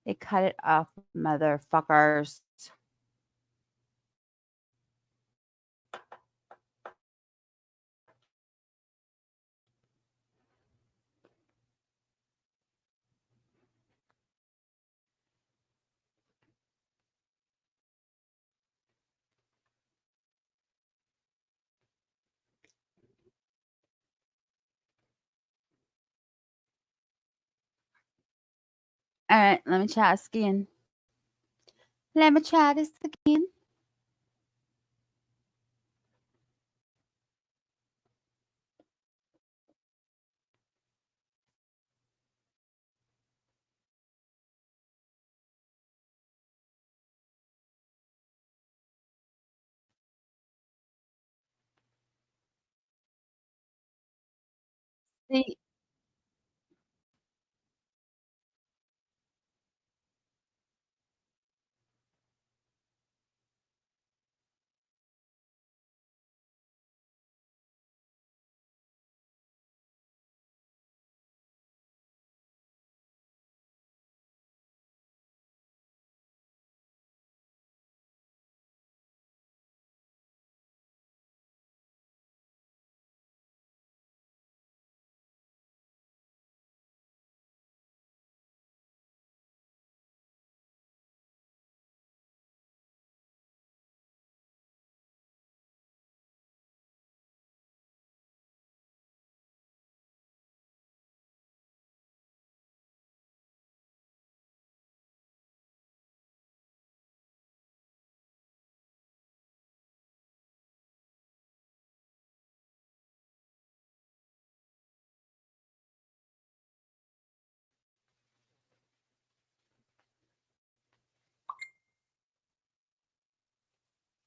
They cut it off, motherfuckers. All right, let me try again. Let me try this again. See,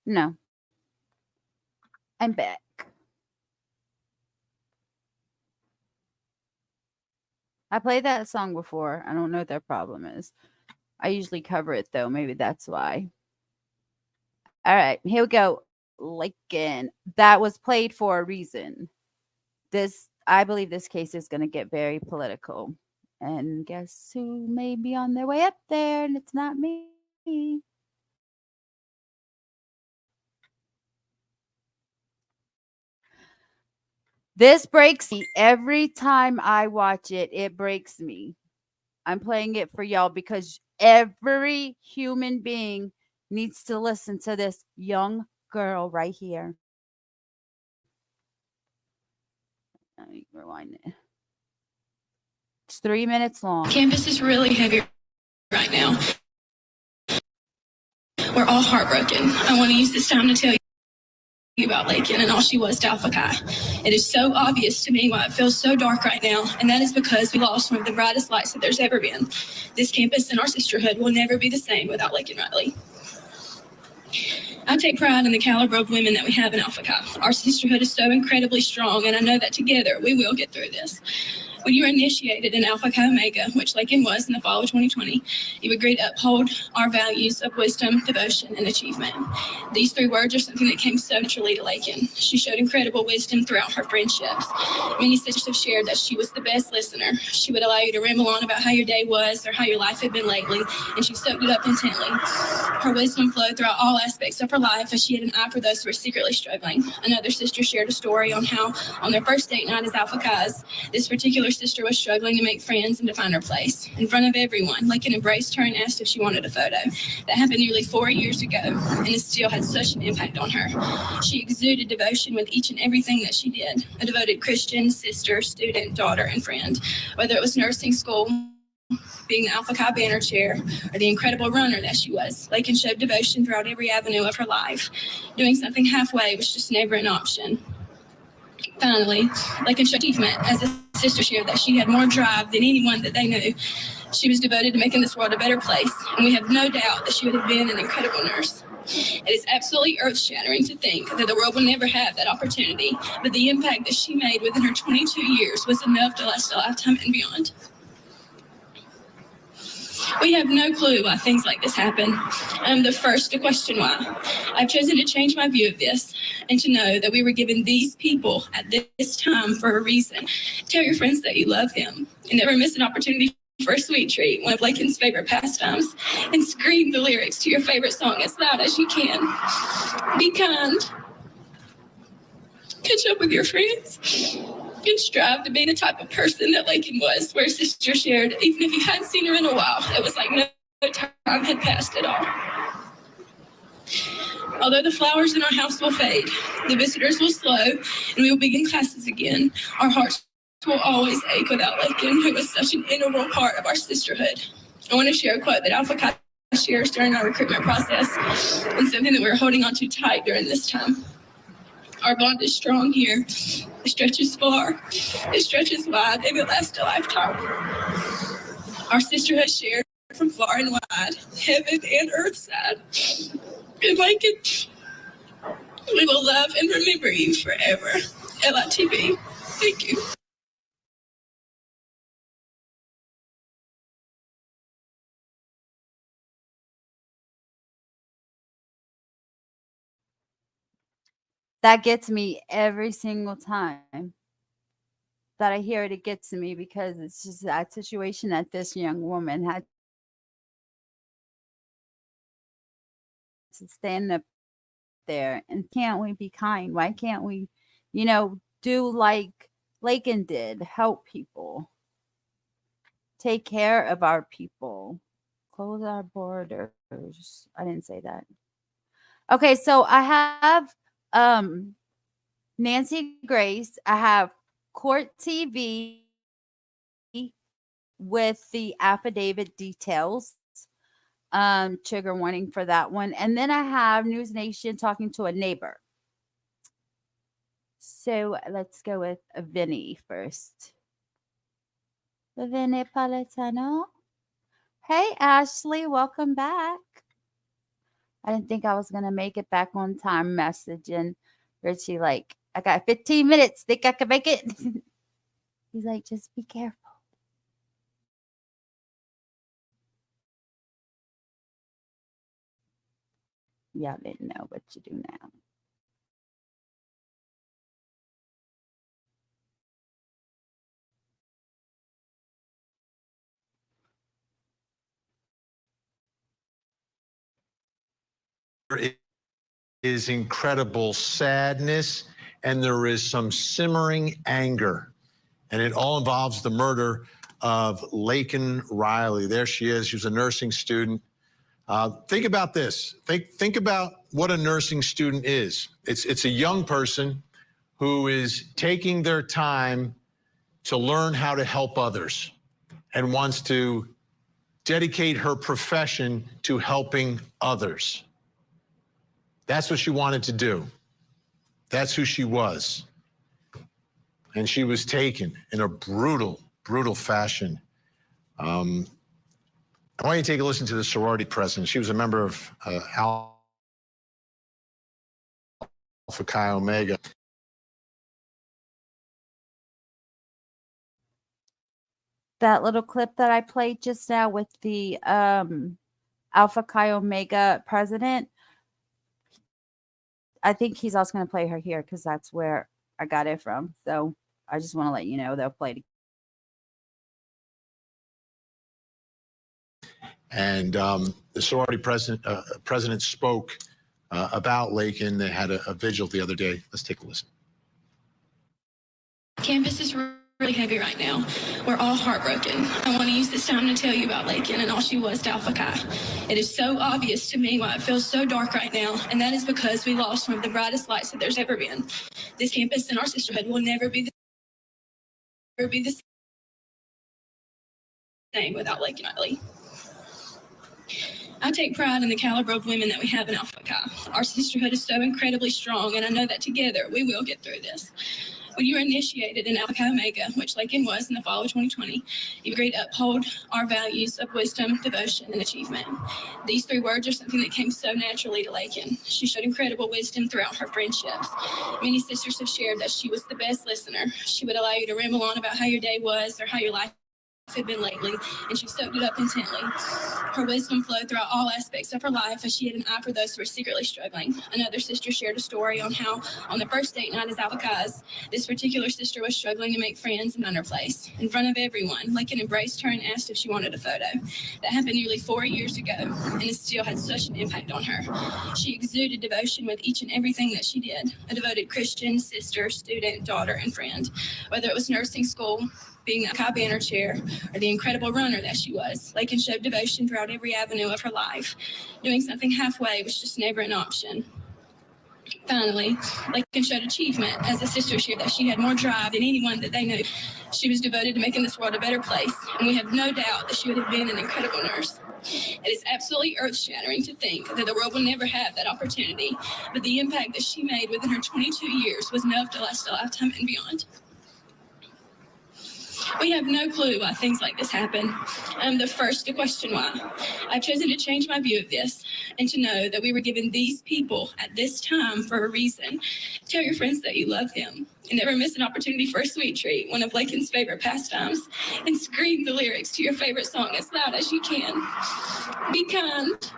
no, I'm back. I played that song before. I don't know what their problem is. I usually cover it though. Maybe that's why. All right, here we go. Laken. That was played for a reason. I believe this case is going to get very political. And guess who may be on their way up there? And it's not me. This breaks me every time I watch it. It breaks me. I'm playing it for y'all because every human being needs to listen to this young girl right here. Let me rewind it. It's 3 minutes long. Campus is really heavy right now. We're all heartbroken. I want to use this time to tell you about Laken and all she was to Alpha Chi. It is so obvious to me why it feels so dark right now, and that is because we lost one of the brightest lights that there's ever been. This campus and our sisterhood will never be the same without Laken Riley. I take pride in the caliber of women that we have in Alpha Chi. Our sisterhood is so incredibly strong, and I know that together we will get through this. When you were initiated in Alpha Chi Omega, which Laken was in the fall of 2020, you agreed to uphold our values of wisdom, devotion, and achievement. These 3 words are something that came so naturally to Laken. She showed incredible wisdom throughout her friendships. Many sisters have shared that she was the best listener. She would allow you to ramble on about how your day was or how your life had been lately, and she soaked it up intently. Her wisdom flowed throughout all aspects of her life, as she had an eye for those who were secretly struggling. Another sister shared a story on how, on their first date night as Alpha Chi's, this particular sister was struggling to make friends and to find her place. In front of everyone, Laken embraced her and asked if she wanted a photo. That happened nearly 4 years ago, and it still had such an impact on her. She exuded devotion with each and everything that she did. A devoted Christian, sister, student, daughter, and friend. Whether it was nursing school, being the Alpha Chi banner chair, or the incredible runner that she was, Laken showed devotion throughout every avenue of her life. Doing something halfway was just never an option. Finally, Laken showed achievement as a sister shared that she had more drive than anyone that they knew. She was devoted to making this world a better place, and we have no doubt that she would have been an incredible nurse. It is absolutely earth-shattering to think that the world will never have that opportunity, but the impact that she made within her 22 years was enough to last a lifetime and beyond. We have no clue why things like this happen. I'm the first to question why. I've chosen to change my view of this and to know that we were given these people at this time for a reason. Tell your friends that you love them and never miss an opportunity for a sweet treat, one of Laken's favorite pastimes, and scream the lyrics to your favorite song as loud as you can. Be kind. Catch up with your friends. And strive to be the type of person that Laken was, where sister shared, even if you hadn't seen her in a while. It was like no time had passed at all. Although the flowers in our house will fade, the visitors will slow, and we will begin classes again, our hearts will always ache without Laken, who was such an integral part of our sisterhood. I want to share a quote that Alpha Chi shares during our recruitment process, and something that we're holding on to tight during this time. Our bond is strong here. It stretches far, it stretches wide, and it lasts a lifetime. Our sisterhood shared from far and wide, heaven and earth side. And Laken, we will love and remember you forever. LITB. Thank you. That gets me every single time that I hear it. It gets to me because it's just that situation that this young woman had to stand up there. And can't we be kind? Why can't we, do like Laken did, help people, take care of our people, close our borders. I didn't say that. Okay, so I have Nancy Grace. I have Court TV with the affidavit details. Trigger warning for that one. And then I have News Nation talking to a neighbor. So let's go with Vinny first. Vinny Palatano. Hey, Ashley, welcome back. I didn't think I was going to make it back on time, messaging Richie like, I got 15 minutes. Think I can make it? He's like, just be careful. Y'all didn't know what you do now. There is incredible sadness, and there is some simmering anger, and it all involves the murder of Laken Riley. There she is. She was a nursing student. Think about this. Think about what a nursing student is. It's a young person who is taking their time to learn how to help others and wants to dedicate her profession to helping others. That's what she wanted to do. That's who she was. And she was taken in a brutal, brutal fashion. I want you to take a listen to the sorority president. She was a member of Alpha Chi Omega. That little clip that I played just now with the Alpha Chi Omega president, I think he's also going to play her here because that's where I got it from. So I just want to let you know they'll play it. And the sorority president spoke about Laken. They had a vigil the other day. Let's take a listen. Campus is really heavy right now. We're all heartbroken. I want to use this time to tell you about Laken and all she was to Alpha Chi. It is so obvious to me why it feels so dark right now, and that is because we lost one of the brightest lights that there's ever been. This campus and our sisterhood will never be the same without Laken Riley. I take pride in the caliber of women that we have in Alpha Chi. Our sisterhood is so incredibly strong, and I know that together we will get through this. When you were initiated in Alpha Chi Omega, which Laken was in the fall of 2020, you agreed to uphold our values of wisdom, devotion, and achievement. These three words are something that came so naturally to Laken. She showed incredible wisdom throughout her friendships. Many sisters have shared that she was the best listener. She would allow you to ramble on about how your day was or how your life had been lately, and she soaked it up intently. Her wisdom flowed throughout all aspects of her life as she had an eye for those who were secretly struggling. Another sister shared a story on how, on the first date night as Alpha Chi's, this particular sister was struggling to make friends and find her place. In front of everyone, Laken embraced her and asked if she wanted a photo. That happened nearly 4 years ago, and it still had such an impact on her. She exuded devotion with each and everything that she did, a devoted Christian, sister, student, daughter, and friend. Whether it was nursing school, being a Chi banner chair, or the incredible runner that she was, Laken showed devotion throughout every avenue of her life. Doing something halfway was just never an option. Finally, Laken showed achievement as the sister shared that she had more drive than anyone that they knew. She was devoted to making this world a better place, and we have no doubt that she would have been an incredible nurse. It is absolutely earth-shattering to think that the world will never have that opportunity, but the impact that she made within her 22 years was enough to last a lifetime and beyond. We have no clue why things like this happen. I'm the first to question why. I've chosen to change my view of this and to know that we were given these people at this time for a reason. Tell your friends that you love them and never miss an opportunity for a sweet treat, one of Laken's favorite pastimes, and scream the lyrics to your favorite song as loud as you can. Be kind.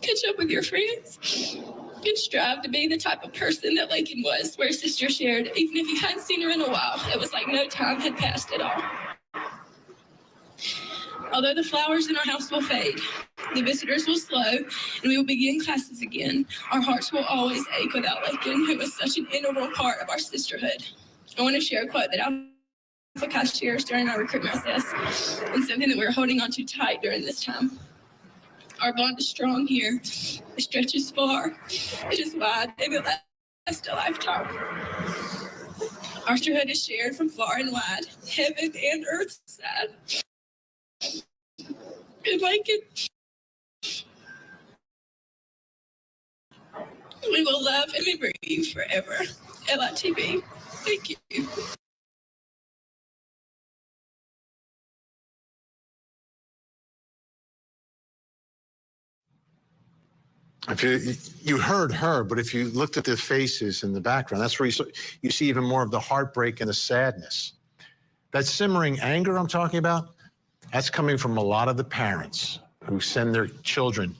Catch up with your friends. And strive to be the type of person that Laken was, where sister shared, even if you hadn't seen her in a while, it was like no time had passed at all. Although the flowers in our house will fade, the visitors will slow, and we will begin classes again, our hearts will always ache without Laken, who was such an integral part of our sisterhood. I want to share a quote that Alpha Chi shares during our recruitment process, and something that we're holding on to tight during this time. Our bond is strong here. It stretches far. It is wide. It will last a lifetime. Our sisterhood is shared from far and wide, heaven and earth's side. And Laken, we will love and remember you forever. LITB. Thank you. If you heard her, but if you looked at the faces in the background, that's where you see even more of the heartbreak and the sadness. That simmering anger I'm talking about, that's coming from a lot of the parents who send their children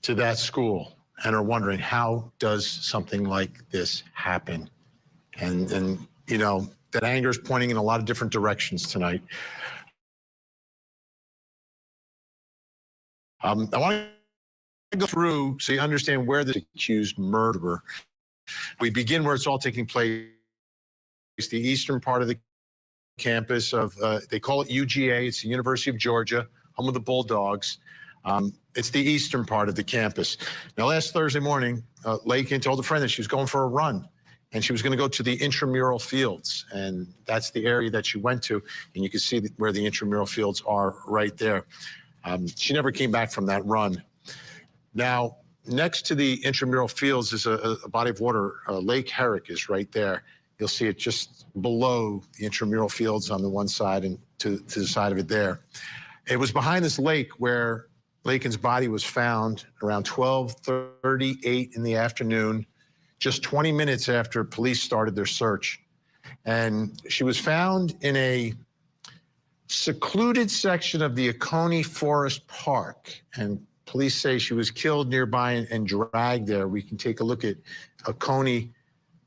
to that school and are wondering, how does something like this happen? And you know, that anger is pointing in a lot of different directions tonight. I want to go through so you understand where the accused murderer. We begin where it's all taking place, the eastern part of the campus of, they call it UGA, it's the University of Georgia, home of the Bulldogs. It's the eastern part of the campus. Now, last Thursday morning, Laken told a friend that she was going for a run, and she was going to go to the intramural fields, and that's the area that she went to, and you can see where the intramural fields are right there. She never came back from that run. Now, next to the intramural fields is a body of water. Lake Herrick is right there. You'll see it just below the intramural fields on the one side and to the side of it there. It was behind this lake where Laken's body was found around 12:38 in the afternoon, just 20 minutes after police started their search. And she was found in a secluded section of the Oconee Forest Park. And police say she was killed nearby and dragged there. We can take a look at Oconee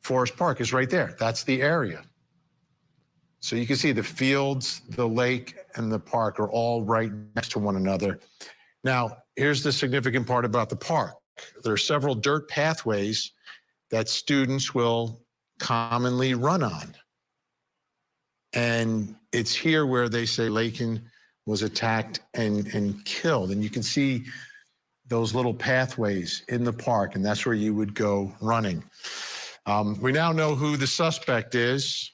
Forest Park is right there. That's the area. So you can see the fields, the lake, and the park are all right next to one another. Now, here's the significant part about the park. There are several dirt pathways that students will commonly run on. And it's here where they say Laken was attacked and killed. And you can see those little pathways in the park, and that's where you would go running. We now know who the suspect is.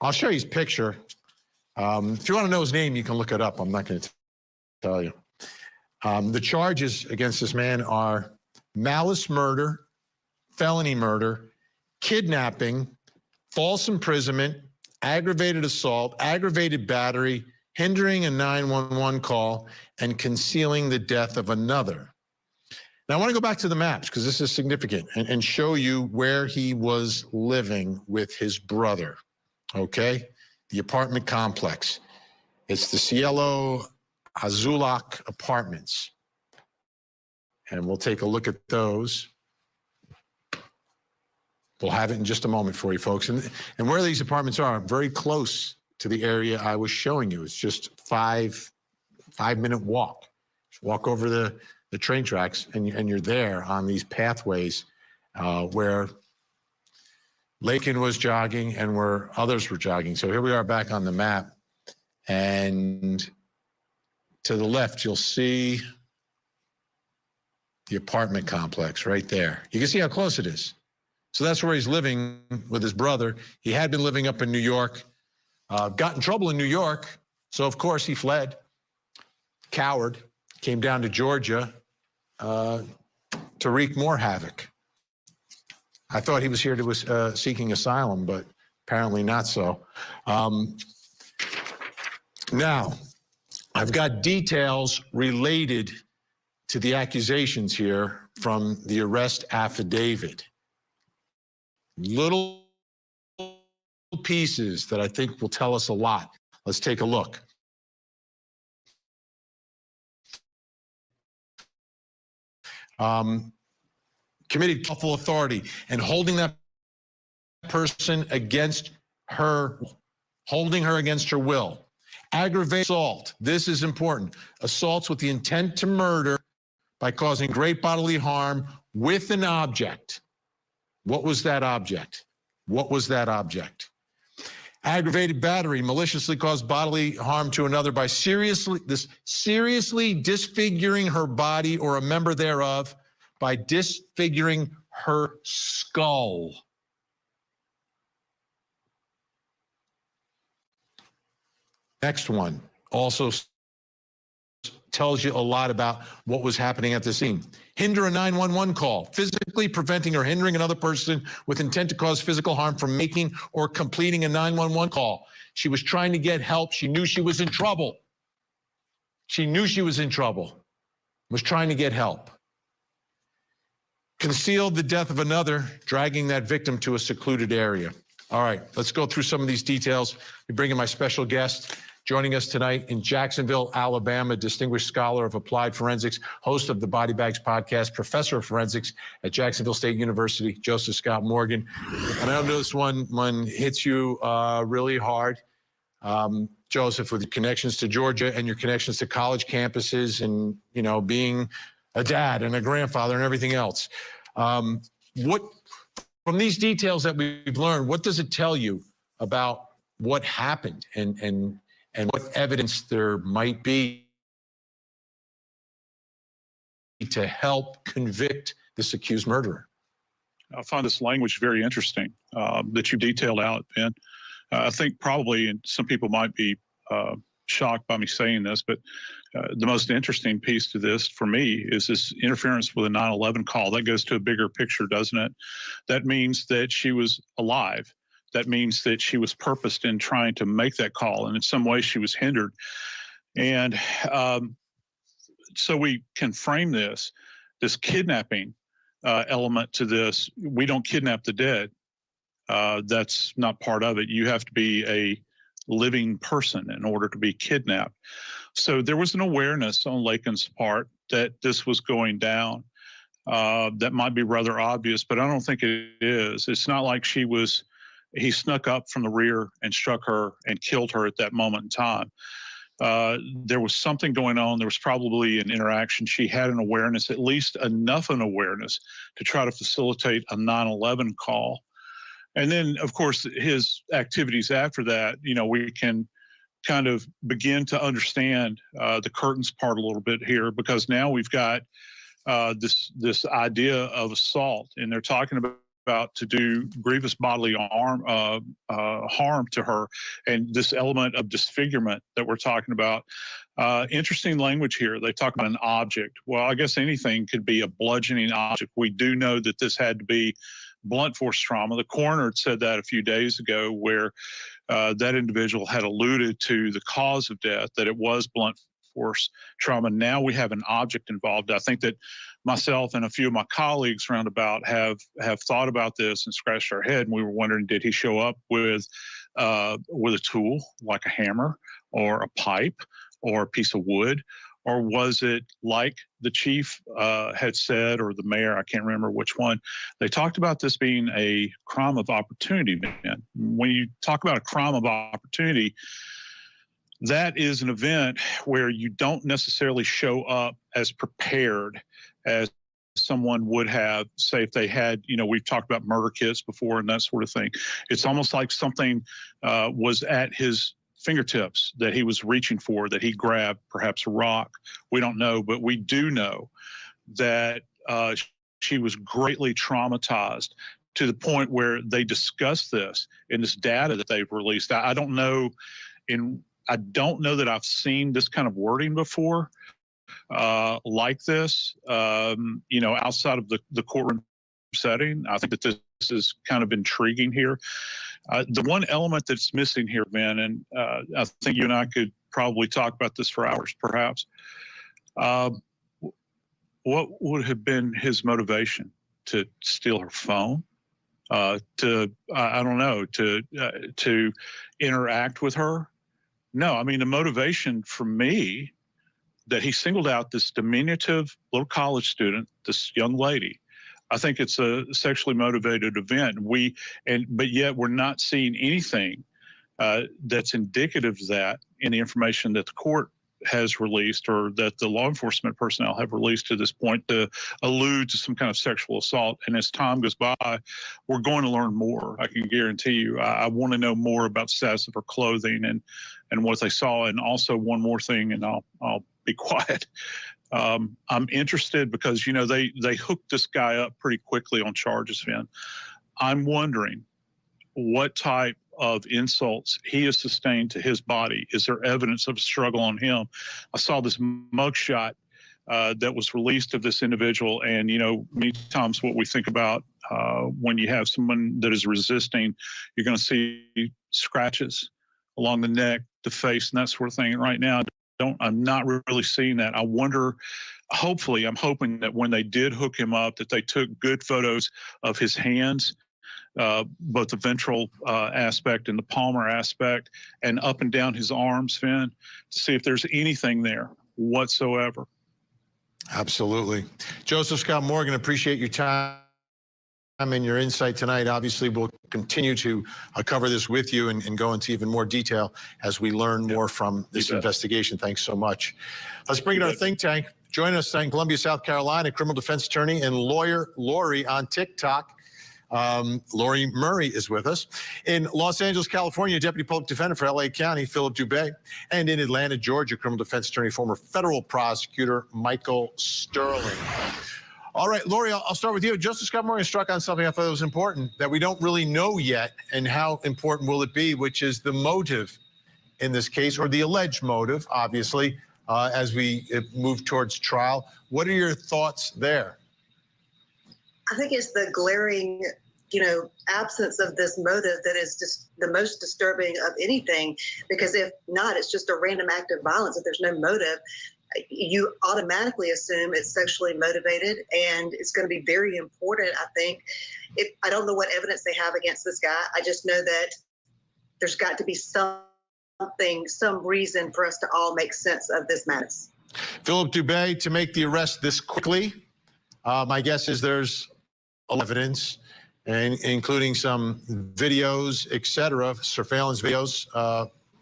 I'll show you his picture. If you want to know his name, you can look it up. I'm not going to tell you. The charges against this man are malice murder, felony murder, kidnapping, false imprisonment, aggravated assault, aggravated battery, hindering a 911 call, and concealing the death of another. Now, I want to go back to the maps because this is significant and show you where he was living with his brother, okay? The apartment complex. It's the Cielo Azulac Apartments. And we'll take a look at those. We'll have it in just a moment for you folks. And where these apartments are, very close to the area I was showing you. It's just five-minute walk. Just walk over the train tracks and you're there on these pathways where Laken was jogging and where others were jogging. So here we are back on the map. And to the left, you'll see the apartment complex right there. You can see how close it is. So that's where he's living with his brother. He had been living up in New York, got in trouble in New York. So, of course, he fled, coward, came down to Georgia to wreak more havoc. I thought he was here to seeking asylum, but apparently not so. Now, I've got details related to the accusations here from the arrest affidavit. Little pieces that I think will tell us a lot. Let's take a look. Committed lawful authority and holding that person against her, holding her against her will. Aggravated assault. This is important. Assaults with the intent to murder by causing great bodily harm with an object. What was that object? What was that object? Aggravated battery, maliciously caused bodily harm to another by seriously disfiguring her body or a member thereof by disfiguring her skull. Next one also tells you a lot about what was happening at the scene. Hinder a 911 call, physically preventing or hindering another person with intent to cause physical harm from making or completing a 911 call. She was trying to get help. She knew she was in trouble. She knew she was in trouble, was trying to get help. Concealed the death of another, dragging that victim to a secluded area. All right, let's go through some of these details. We bring in my special guest. Joining us tonight in Jacksonville, Alabama, distinguished scholar of applied forensics, host of the Body Bags podcast, professor of forensics at Jacksonville State University, Joseph Scott Morgan. And I know this one hits you really hard. Joseph, with your connections to Georgia and your connections to college campuses and, you know, being a dad and a grandfather and everything else. What, from these details that we've learned, what does it tell you about what happened and what evidence there might be to help convict this accused murderer? I find this language very interesting that you detailed out, Ben. I think probably, and some people might be shocked by me saying this, but the most interesting piece to this for me is this interference with a 911 call. That goes to a bigger picture, doesn't it? That means that she was alive. That means that she was purposed in trying to make that call, and in some way she was hindered. And so we can frame this kidnapping element to this. We don't kidnap the dead. That's not part of it. You have to be a living person in order to be kidnapped. So there was an awareness on Laken's part that this was going down. That might be rather obvious, but I don't think it is. It's not like he snuck up from the rear and struck her and killed her at that moment in time. There was something going on. There was probably an interaction. She had an awareness, at least enough an awareness to try to facilitate a 911 call. And then, of course, his activities after that, you know, we can kind of begin to understand the curtains part a little bit here, because now we've got this idea of assault, and they're talking about to do grievous bodily harm to her, and this element of disfigurement that we're talking about. Interesting language here. They talk about an object. Well, I guess anything could be a bludgeoning object. We do know that this had to be blunt force trauma. The coroner had said that a few days ago, where that individual had alluded to the cause of death, that it was blunt force trauma. Now we have an object involved. I think that myself and a few of my colleagues roundabout have thought about this and scratched our head, and we were wondering, did he show up with with a tool like a hammer or a pipe or a piece of wood? Or was it like the chief had said, or the mayor, I can't remember which one, they talked about this being a crime of opportunity. Man. When you talk about a crime of opportunity, that is an event where you don't necessarily show up as prepared as someone would have, say, if they had, we've talked about murder kits before and that sort of thing. It's almost like something was at his fingertips that he was reaching for, that he grabbed, perhaps a rock. We don't know, but we do know that she was greatly traumatized to the point where they discuss this in this data that they've released. I don't know that I've seen this kind of wording before like this, outside of the courtroom setting. I think that this is kind of intriguing here. The one element that's missing here, Ben, and I think you and I could probably talk about this for hours, perhaps. What would have been his motivation to steal her phone? I don't know, to interact with her? No, I mean, the motivation for me that he singled out this diminutive little college student, this young lady. I think it's a sexually motivated event. But yet we're not seeing anything that's indicative of that in the information that the court has released or that the law enforcement personnel have released to this point to allude to some kind of sexual assault. And as time goes by, we're going to learn more. I can guarantee you. I want to know more about the status of her clothing and what they saw. And also one more thing, and I'll be quiet. I'm interested because, they hooked this guy up pretty quickly on charges, Vin. I'm wondering what type of insults he has sustained to his body. Is there evidence of struggle on him? I saw this mugshot that was released of this individual. And, many times what we think about when you have someone that is resisting, you're going to see scratches along the neck, the face, and that sort of thing. And right now, I'm not really seeing that. I wonder, hopefully, I'm hoping that when they did hook him up, that they took good photos of his hands, both the ventral aspect and the palmar aspect, and up and down his arms, Finn, to see if there's anything there whatsoever. Absolutely. Joseph Scott Morgan, appreciate your time and your insight tonight. Obviously, we'll continue to cover this with you and go into even more detail as we learn more from this investigation. Thanks so much. Let's bring in our think tank. Join us in Columbia, South Carolina, criminal defense attorney and lawyer Lori on TikTok. Lori Murray is with us. In Los Angeles, California, Deputy Public Defender for LA County, Philip Dubé. And in Atlanta, Georgia, criminal defense attorney, former federal prosecutor Michael Sterling. All right, Lori, I'll start with you. Justice Scott Morgan struck on something I thought was important that we don't really know yet, and how important will it be, which is the motive in this case, or the alleged motive, obviously, as we move towards trial. What are your thoughts there? I think it's the glaring, absence of this motive that is just the most disturbing of anything, because if not, it's just a random act of violence. If there's no motive, you automatically assume it's sexually motivated, and it's going to be very important, I think. I don't know what evidence they have against this guy. I just know that there's got to be some reason for us to all make sense of this madness. Philip Dubé, to make the arrest this quickly, my guess is there's evidence, and including some videos, et cetera, surveillance videos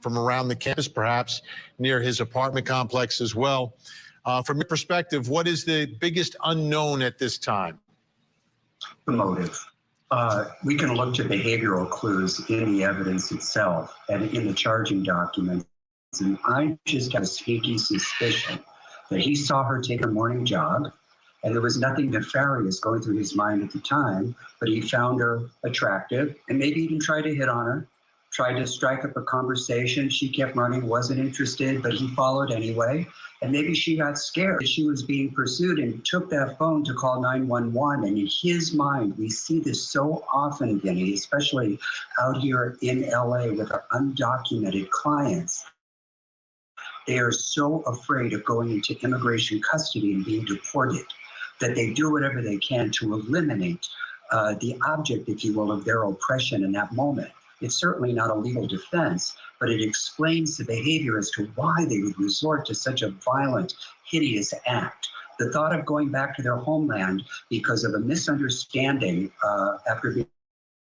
from around the campus, perhaps near his apartment complex as well. From your perspective, what is the biggest unknown at this time? The motive. We can look to behavioral clues in the evidence itself and in the charging documents. And I just have a sneaky suspicion that he saw her take her morning jog, and there was nothing nefarious going through his mind at the time, but he found her attractive and maybe even tried to hit on her, tried to strike up a conversation. She kept running, wasn't interested, but he followed anyway. And maybe she got scared that she was being pursued and took that phone to call 911. And in his mind, we see this so often, Vinny, especially out here in LA with our undocumented clients. They are so afraid of going into immigration custody and being deported that they do whatever they can to eliminate the object, if you will, of their oppression in that moment. It's certainly not a legal defense, but it explains the behavior as to why they would resort to such a violent, hideous act. The thought of going back to their homeland because of a misunderstanding after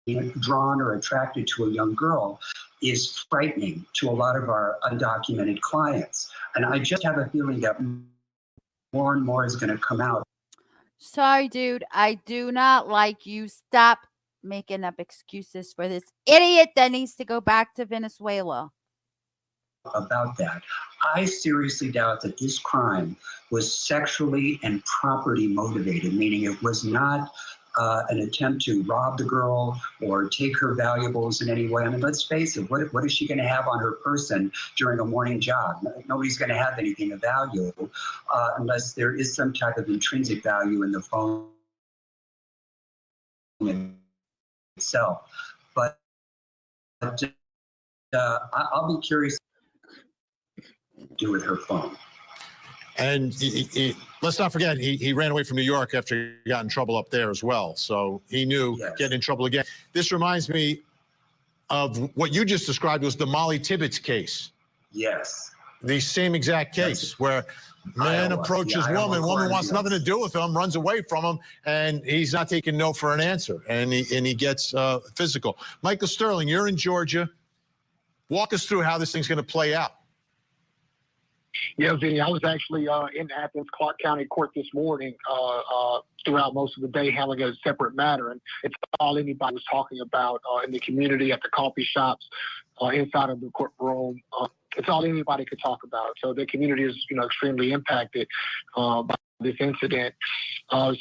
being drawn or attracted to a young girl is frightening to a lot of our undocumented clients. And I just have a feeling that more and more is going to come out. Sorry, dude. I do not like you. Stop making up excuses for this idiot that needs to go back to Venezuela. About that. I seriously doubt that this crime was sexually and property motivated, meaning it was not an attempt to rob the girl or take her valuables in any way. I mean, let's face it, what is she going to have on her person during a morning jog? Nobody's going to have anything of value unless there is some type of intrinsic value in the phone itself. But I'll be curious to do with her phone. And let's not forget, he ran away from New York after he got in trouble up there as well. So he knew getting in trouble again. This reminds me of what you just described was the Molly Tibbetts case. Yes. The same exact case where man approaches woman wants nothing to do with him, runs away from him, and he's not taking no for an answer. And he gets physical. Michael Sterling, you're in Georgia. Walk us through how this thing's going to play out. Yeah, Vinny, I was actually in Athens, Clark County Court this morning throughout most of the day handling a separate matter. And it's all anybody was talking about in the community, at the coffee shops, inside of the courtroom. It's all anybody could talk about. So the community is, extremely impacted by this incident.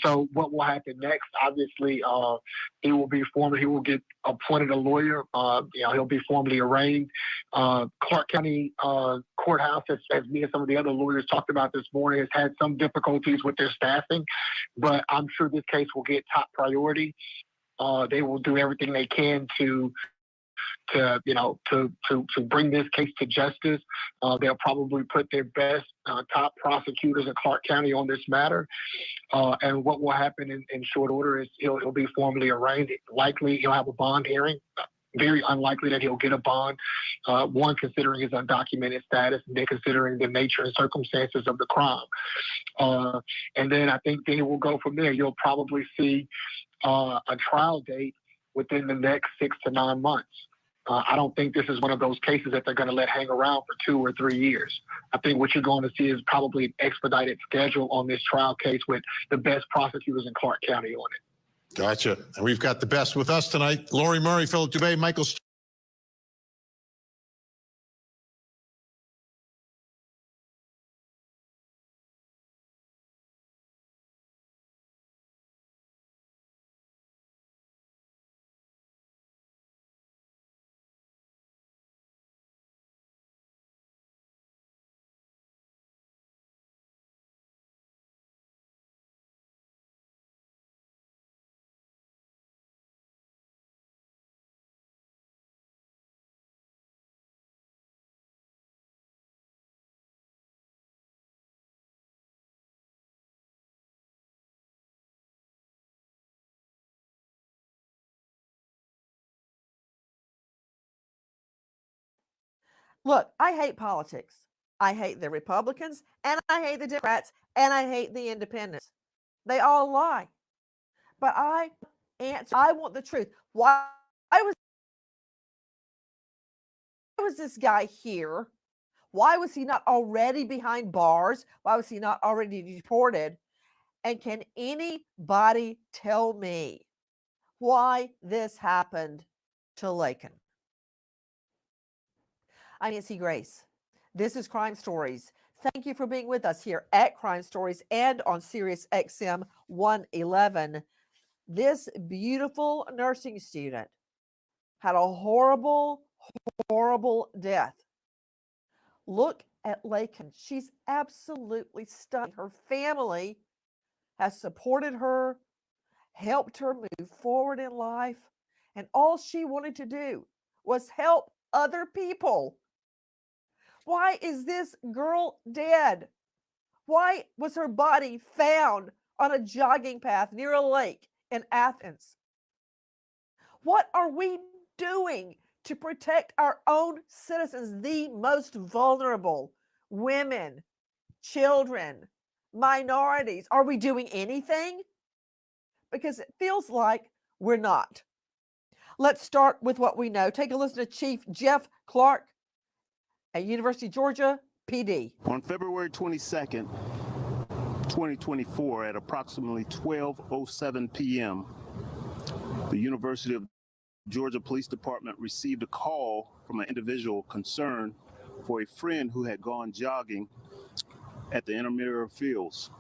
So what will happen next? Obviously, he will get appointed a lawyer. He'll be formally arraigned. Clark County Courthouse, as me and some of the other lawyers talked about this morning, has had some difficulties with their staffing, but I'm sure this case will get top priority. They will do everything they can to bring this case to justice. They'll probably put their best top prosecutors in Clark County on this matter. And what will happen in short order is he'll be formally arraigned. Likely he'll have a bond hearing. Very unlikely that he'll get a bond. One, considering his undocumented status, and then considering the nature and circumstances of the crime. And then I think then we'll go from there. You'll probably see a trial date within the next 6 to 9 months. I don't think this is one of those cases that they're going to let hang around for 2 or 3 years. I think what you're going to see is probably an expedited schedule on this trial case with the best prosecutors in Clark County on it. Gotcha. And we've got the best with us tonight. Lori Murray, Philip Dubé, Michael Look, I hate politics. I hate the Republicans, and I hate the Democrats, and I hate the independents. They all lie. But I want the truth. Why was this guy here? Why was he not already behind bars? Why was he not already deported? And can anybody tell me why this happened to Laken? I'm Nancy Grace. This is Crime Stories. Thank you for being with us here at Crime Stories and on Sirius XM 111. This beautiful nursing student had a horrible, horrible death. Look at Laken. She's absolutely stunning. Her family has supported her, helped her move forward in life, and all she wanted to do was help other people. Why is this girl dead? Why was her body found on a jogging path near a lake in Athens? What are we doing to protect our own citizens, the most vulnerable, women, children, minorities? Are we doing anything? Because it feels like we're not. Let's start with what we know. Take a listen to Chief Jeff Clark at University of Georgia PD. On February 22nd, 2024, at approximately 12:07 p.m., the University of Georgia Police Department received a call from an individual concerned for a friend who had gone jogging at the intramural fields.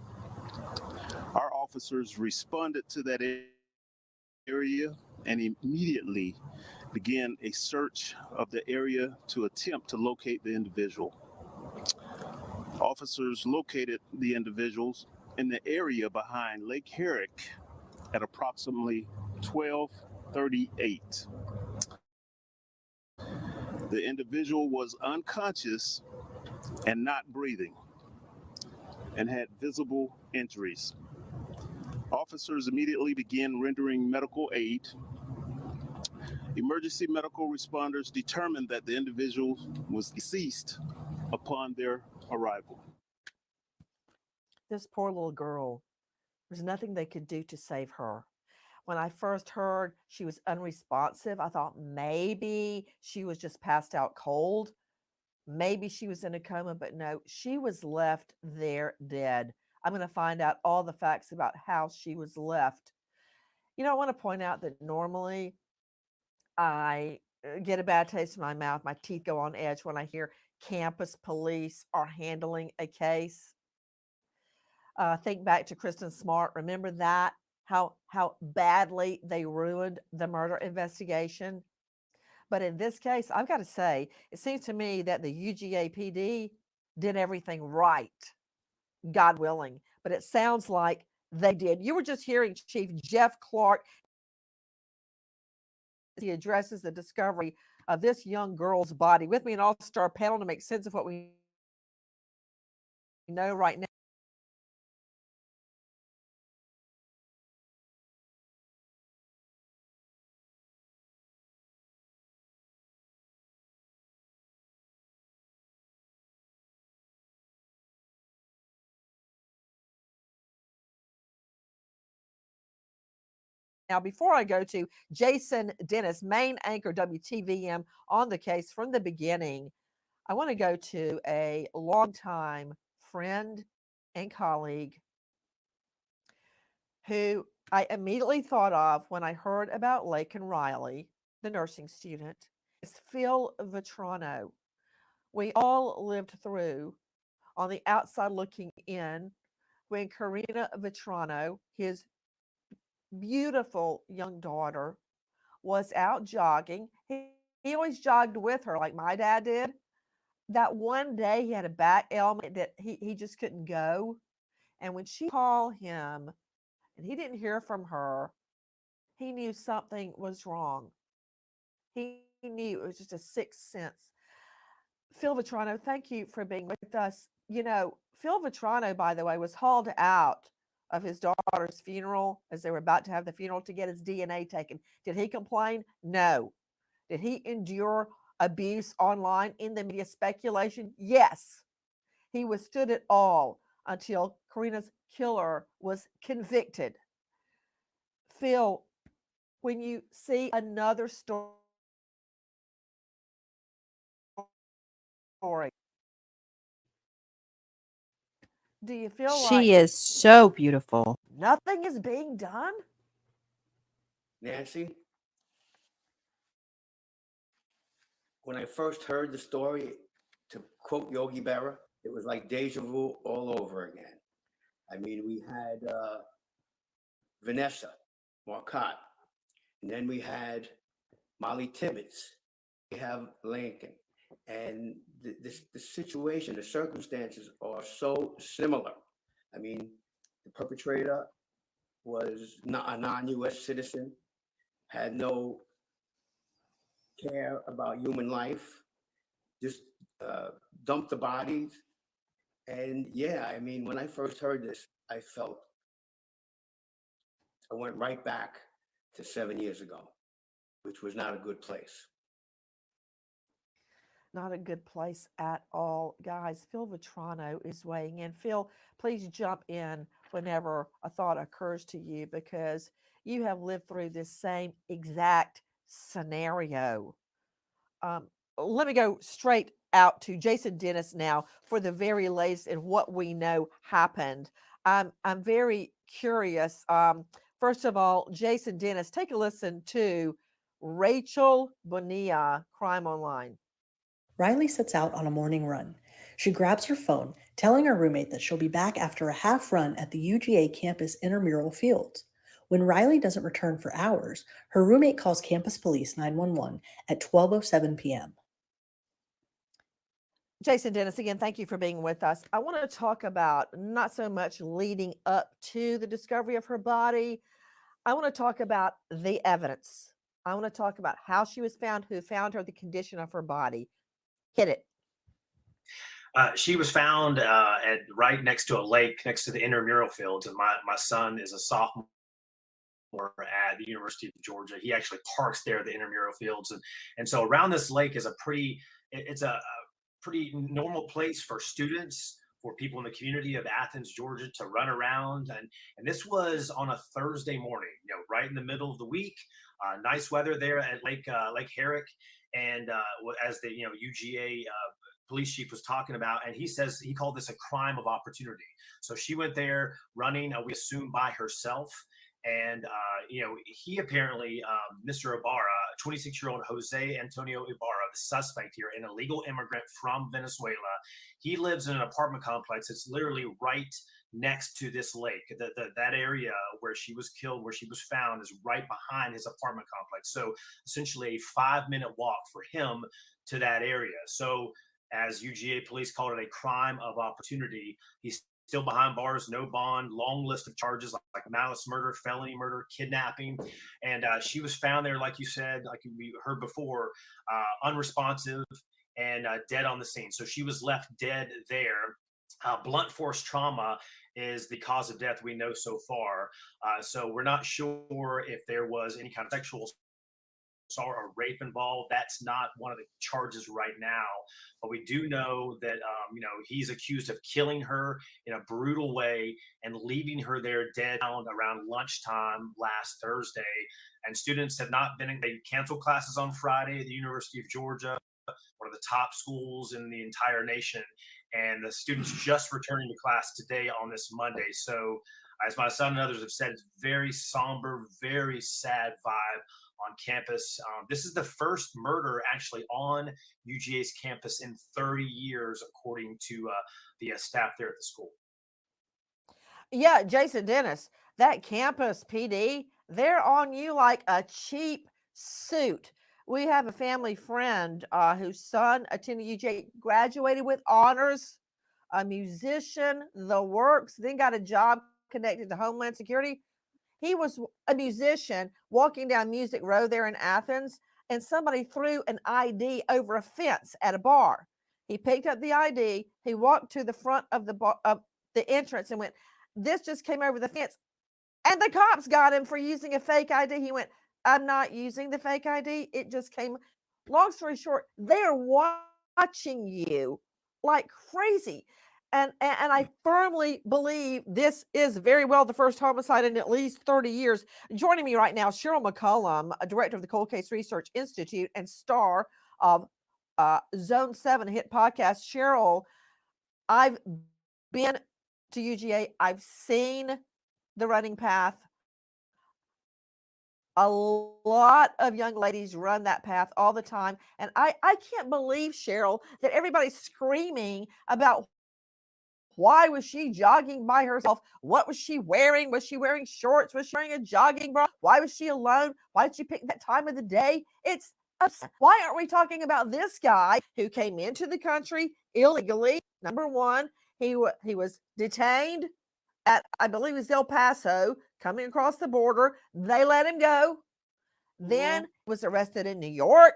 Our officers responded to that area and immediately began a search of the area to attempt to locate the individual. Officers located the individuals in the area behind Lake Herrick at approximately 12:38. The individual was unconscious and not breathing and had visible injuries. Officers immediately began rendering medical aid. Emergency medical responders determined that the individual was deceased upon their arrival. This poor little girl, there's nothing they could do to save her. When I first heard she was unresponsive, I thought maybe she was just passed out cold. Maybe she was in a coma, but no, she was left there dead. I'm going to find out all the facts about how she was left. You know, I want to point out that normally I get a bad taste in my mouth. My teeth go on edge when I hear campus police are handling a case. Think back to Kristen Smart. Remember that? How badly they ruined the murder investigation. But in this case, I've got to say, it seems to me that the UGA PD did everything right, God willing. But it sounds like they did. You were just hearing Chief Jeff Clark. He addresses the discovery of this young girl's body. With me, an all-star panel to make sense of what we know right now. Now, before I go to Jason Dennis, main anchor WTVM on the case from the beginning, I want to go to a longtime friend and colleague who I immediately thought of when I heard about Laken Riley, the nursing student. It's Phil Vetrano. We all lived through, on the outside looking in, when Karina Vetrano, his beautiful young daughter, was out jogging. He always jogged with her like my dad did. That one day he had a back ailment that he just couldn't go. And when she called him and he didn't hear from her, he knew something was wrong. He knew it was just a sixth sense. Phil Vetrano, thank you for being with us. You know, Phil Vetrano, by the way, was hauled out of his daughter's funeral as they were about to have the funeral to get his DNA taken. Did he complain? No. Did he endure abuse online in the media, speculation? Yes. He withstood it all until Karina's killer was convicted. Phil, when you see another story, do you feel like She is so beautiful. nothing is being done? Nancy, when I first heard the story, to quote Yogi Berra, it was like deja vu all over again. I mean, we had Vanessa Marcotte, and then we had Molly Tibbetts. We have Lincoln. And the situation, the circumstances are so similar. I mean, the perpetrator was not a non-U.S. citizen, had no care about human life, just dumped the bodies. And yeah, I mean, when I first heard this, I went right back to 7 years ago, which was not a good place. Not a good place at all, guys. Phil Vitrano is weighing in. Phil, please jump in whenever a thought occurs to you, because you have lived through this same exact scenario. Um, Let me go straight out to Jason Dennis now for the very latest in what we know happened. I'm very curious. First of all, Jason Dennis, take a listen to Rachel Bonilla, Crime Online. Riley sets out on a morning run. She grabs her phone, telling her roommate that she'll be back after a half run at the UGA campus intramural fields. When Riley doesn't return for hours, her roommate calls campus police 911 at 12:07 p.m. Jason Dennis, again, thank you for being with us. I want to talk about not so much leading up to the discovery of her body. I want to talk about the evidence. I want to talk about how she was found, who found her, the condition of her body. Hit it. She was found right next to a lake, next to the intramural fields. And my son is a sophomore at the University of Georgia. He actually parks there at the intramural fields. And so around this lake is it's a pretty normal place for students, for people in the community of Athens, Georgia, to run around. And this was on a Thursday morning, right in the middle of the week. Nice weather there at Lake Herrick. And as the UGA police chief was talking about, and he called this a crime of opportunity. So she went there running, we assume by herself. And, he apparently, Mr. Ibarra, 26-year-old Jose Antonio Ibarra, the suspect here, an illegal immigrant from Venezuela, he lives in an apartment complex. It's literally right next to this lake. That area where she was killed, where she was found, is right behind his apartment complex. So essentially a 5-minute walk for him to that area. So as UGA police called it, a crime of opportunity. He's still behind bars, no bond, long list of charges like malice murder, felony murder, kidnapping. And she was found there, like you said, like we heard before, unresponsive and dead on the scene. So she was left dead there. Blunt force trauma is the cause of death we know so far. So we're not sure if there was any kind of sexual assault or rape involved. That's not one of the charges right now, but we do know that he's accused of killing her in a brutal way and leaving her there dead around lunchtime last Thursday. And students have not been they canceled classes on Friday at the University of Georgia, one of the top schools in the entire nation, and the students just returning to class today on this Monday. So as my son and others have said, it's very somber, very sad vibe on campus. This is the first murder actually on UGA's campus in 30 years, according to the staff there at the school. Yeah, Jason Dennis, that campus PD, they're on you like a cheap suit. We have a family friend whose son attended UGA, graduated with honors, a musician, the works, then got a job connected to Homeland Security. He was a musician walking down Music Row there in Athens, and somebody threw an ID over a fence at a bar. He picked up the ID. He walked to the front of the bar, of the entrance, and went, "This just came over the fence." And the cops got him for using a fake ID. He went, "I'm not using the fake ID. It just came." Long story short, they are watching you like crazy. And I firmly believe this is very well the first homicide in at least 30 years. Joining me right now, Cheryl McCollum, a director of the Cold Case Research Institute and star of Zone 7 hit podcast. Cheryl, I've been to UGA. I've seen the running path. A lot of young ladies run that path all the time. And I can't believe, Cheryl, that everybody's screaming about why was she jogging by herself? What was she wearing? Was she wearing shorts? Was she wearing a jogging bra? Why was she alone? Why did she pick that time of the day? It's upset. Why aren't we talking about this guy who came into the country illegally? Number one, he was detained at, I believe it was El Paso, coming across the border. They let him go. Then was arrested in New York.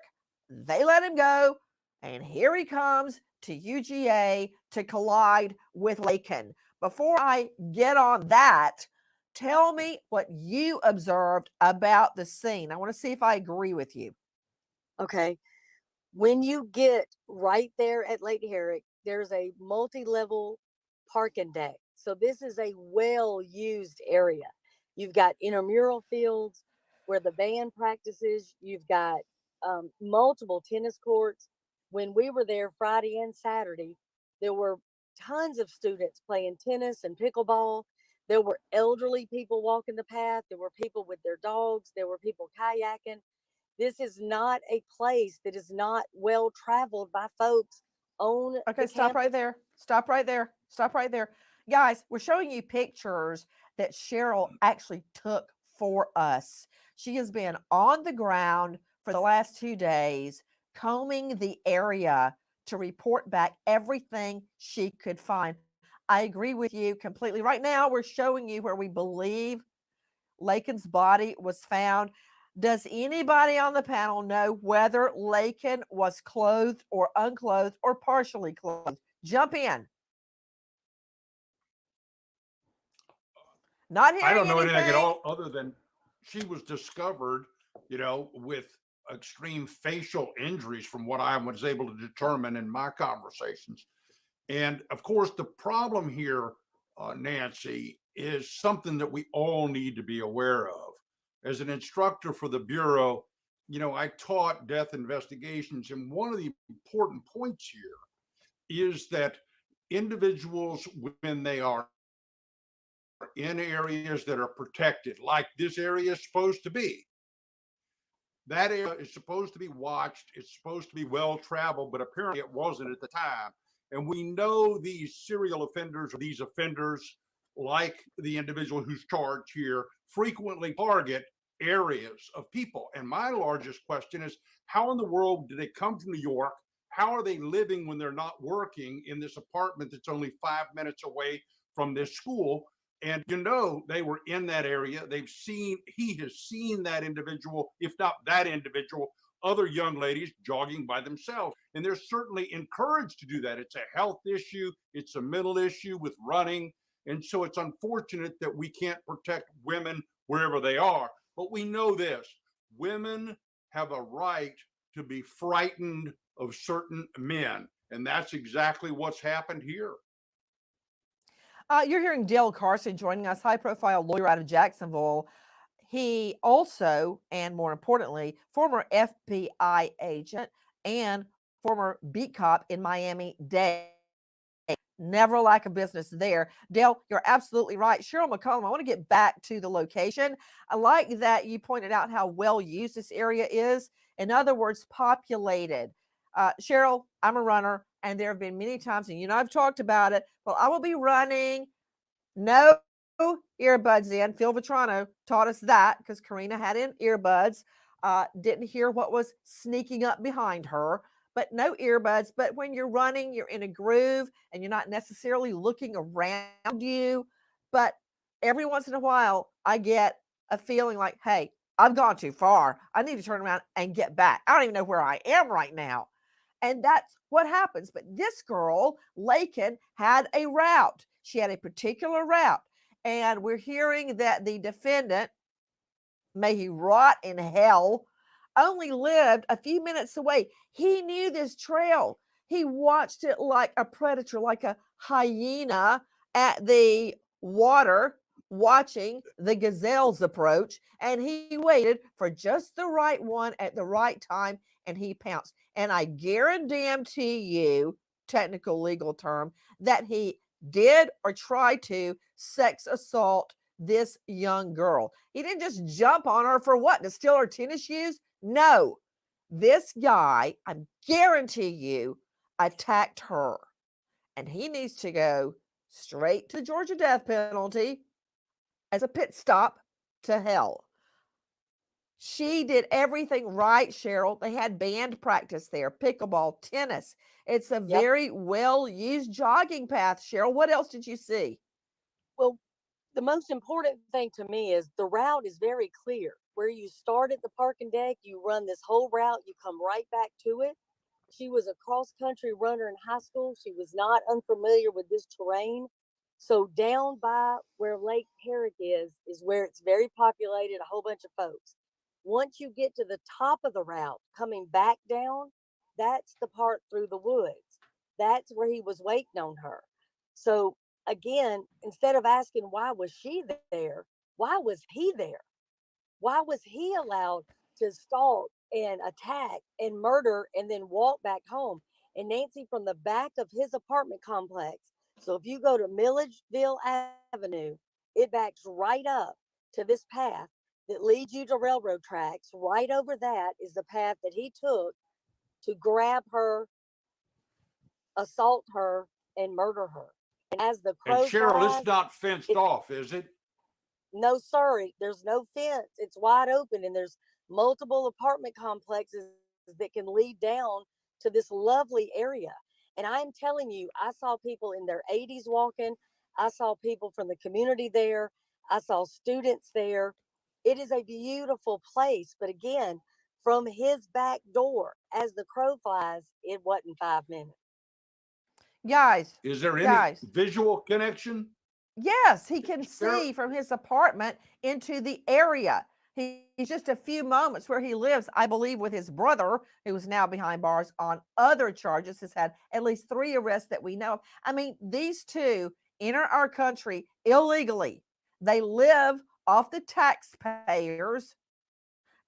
They let him go. And here he comes to UGA to collide with Laken. Before I get on that, tell me what you observed about the scene. I want to see if I agree with you. Okay. When you get right there at Lake Herrick, there's a multi-level parking deck. So this is a well-used area. You've got intramural fields where the band practices. You've got multiple tennis courts. When we were there Friday and Saturday, there were tons of students playing tennis and pickleball. There were elderly people walking the path. There were people with their dogs. There were people kayaking. This is not a place that is not well traveled by folks on Okay, the stop campus. right there. Stop right there. Stop right there. Guys, we're showing you pictures that Cheryl actually took for us. She has been on the ground for the last 2 days, combing the area to report back everything she could find. I agree with you completely. Right now, we're showing you where we believe Laken's body was found. Does anybody on the panel know whether Laken was clothed or unclothed or partially clothed? Jump in. Not hearing I don't know anything. anything at all other than she was discovered, with extreme facial injuries from what I was able to determine in my conversations. And of course, the problem here, Nancy, is something that we all need to be aware of. As an instructor for the Bureau, I taught death investigations, and one of the important points here is that individuals, when they are in areas that are protected, like this area is supposed to be, that area is supposed to be watched. It's supposed to be well traveled, but apparently it wasn't at the time. And we know these serial offenders, or these offenders, like the individual who's charged here, frequently target areas of people. And my largest question is, how in the world did they come from New York? How are they living when they're not working in this apartment that's only 5 minutes away from this school? And they were in that area. He has seen that individual, if not that individual, other young ladies jogging by themselves. And they're certainly encouraged to do that. It's a health issue, it's a mental issue with running. And so it's unfortunate that we can't protect women wherever they are. But we know this: women have a right to be frightened of certain men. And that's exactly what's happened here. You're hearing Dale Carson joining us, high profile lawyer out of Jacksonville. He also, and more importantly, former FBI agent and former beat cop in Miami-Dade. Never lack of business there. Dale, you're absolutely right. Cheryl McCollum, I want to get back to the location. I like that you pointed out how well used this area is. In other words, populated. Cheryl, I'm a runner, and there have been many times, and I've talked about it. Well, I will be running, no earbuds in. Phil Vitrano taught us that because Karina had in earbuds, didn't hear what was sneaking up behind her, but no earbuds. But when you're running, you're in a groove and you're not necessarily looking around you. But every once in a while, I get a feeling like, hey, I've gone too far. I need to turn around and get back. I don't even know where I am right now. And that's what happens. But this girl, Laken, had a route. She had a particular route. And we're hearing that the defendant, may he rot in hell, only lived a few minutes away. He knew this trail. He watched it like a predator, like a hyena at the water, watching the gazelles approach. And he waited for just the right one at the right time, and he pounced. And I guarantee you, technical legal term, that he did or tried to sex assault this young girl. He didn't just jump on her for what? To steal her tennis shoes? No. This guy, I guarantee you, attacked her. And he needs to go straight to Georgia death penalty as a pit stop to hell. She did everything right, Cheryl. They had band practice there, pickleball, tennis. It's a very well-used jogging path, Cheryl. What else did you see? Well, the most important thing to me is the route is very clear. Where you start at the parking deck, you run this whole route, you come right back to it. She was a cross-country runner in high school. She was not unfamiliar with this terrain. So down by where Lake Herrick is where it's very populated, a whole bunch of folks. Once you get to the top of the route, coming back down, That's the part through the woods. That's where he was waiting on her. So again, instead of asking why was she there, why was he there? Why was he allowed to stalk and attack and murder and then walk back home? And Nancy, from the back of his apartment complex, so if you go to Milledgeville Avenue, it backs right up to this path that leads you to railroad tracks. Right over that is the path that he took to grab her, assault her, and murder her. And as the And crow Cheryl, flies, it's not fenced off, is it? no, sir, there's no fence. It's wide open, and there's multiple apartment complexes that can lead down to this lovely area. And I'm telling you, I saw people in their 80s walking. I saw people from the community there. I saw students there. It is a beautiful place. But again, from his back door, as the crow flies, it wasn't 5 minutes. Guys, Is there any guys, visual connection? yes, he can Cheryl? see from his apartment into the area. He's just a few moments where he lives, I believe, with his brother, who is now behind bars on other charges, has had at least 3 arrests that we know of. I mean, these two enter our country illegally. They live off the taxpayers.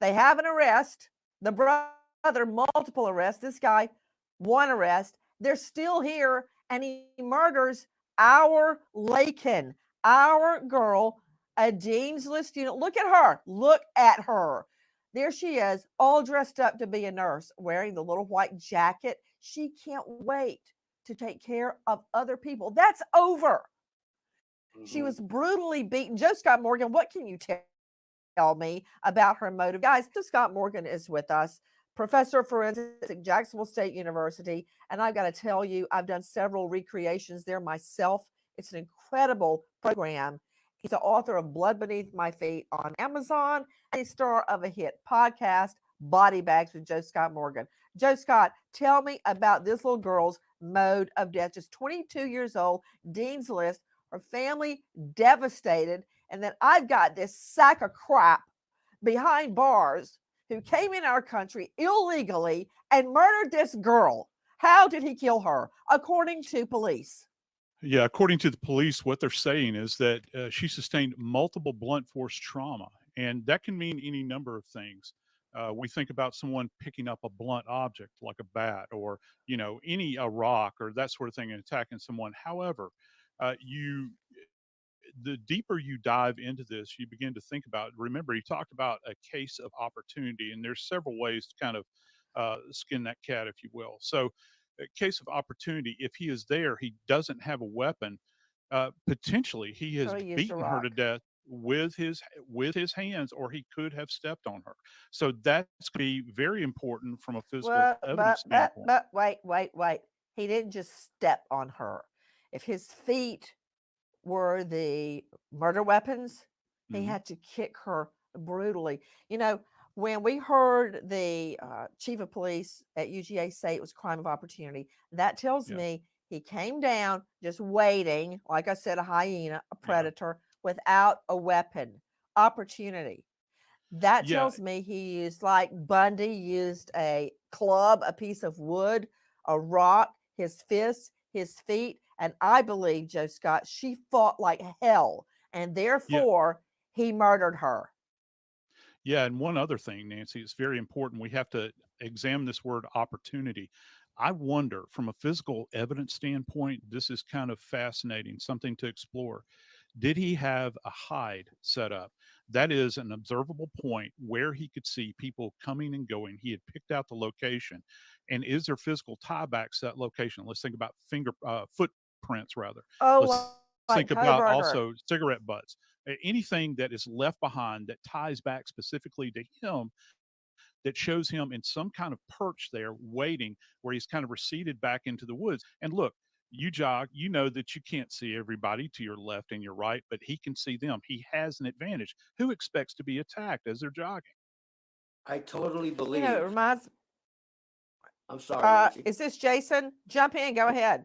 They have an arrest. The brother, multiple arrests. This guy, 1 arrest. They're still here, and he murders our Laken, our girl, a Dean's List student. Look at her. Look at her. There she is, all dressed up to be a nurse, wearing the little white jacket. She can't wait to take care of other people. That's over. She was brutally beaten. Joe Scott Morgan, what can you tell me about her motive? Guys, Joe Scott Morgan is with us, professor of forensics at Jacksonville State University. And I've got to tell you, I've done several recreations there myself. It's an incredible program. He's the author of Blood Beneath My Feet on Amazon and a star of a hit podcast, Body Bags with Joe Scott Morgan. Joe Scott, tell me about this little girl's mode of death. Just 22 years old, Dean's List, her family devastated. And then I've got this sack of crap behind bars who came in our country illegally and murdered this girl. How did he kill her, according to police? Yeah, according to the police, what they're saying is that she sustained multiple blunt force trauma, and that can mean any number of things. We think about someone picking up a blunt object like a bat, or a rock or that sort of thing, and attacking someone. However, the deeper you dive into this, you begin to think about. Remember, he talked about a case of opportunity, and there's several ways to kind of skin that cat, if you will. So, a case of opportunity. If he is there, he doesn't have a weapon. Potentially, he has beaten her to death with his hands, or he could have stepped on her. So that's going to be very important from a physical evidence standpoint. But wait. He didn't just step on her. If his feet were the murder weapons, he had to kick her brutally. When we heard the chief of police at UGA say it was crime of opportunity, that tells me he came down just waiting, like I said, a hyena, a predator, without a weapon. Opportunity. That tells me he used, like Bundy used, a club, a piece of wood, a rock, his fists, his feet. And I believe, Joe Scott, she fought like hell. And therefore, he murdered her. Yeah, and one other thing, Nancy, it's very important. We have to examine this word opportunity. I wonder, from a physical evidence standpoint, this is kind of fascinating, something to explore. Did he have a hide set up? That is an observable point where he could see people coming and going. He had picked out the location. And is there physical tiebacks to that location? Let's think about footprints, rather. Let's think about also cigarette butts. Anything that is left behind that ties back specifically to him, that shows him in some kind of perch there waiting, where he's kind of receded back into the woods. And look, you jog, you know that you can't see everybody to your left and your right, but he can see them. He has an advantage. Who expects to be attacked as they're jogging? I totally believe. It reminds. I'm sorry. Is this Jason? Jump in. Go ahead.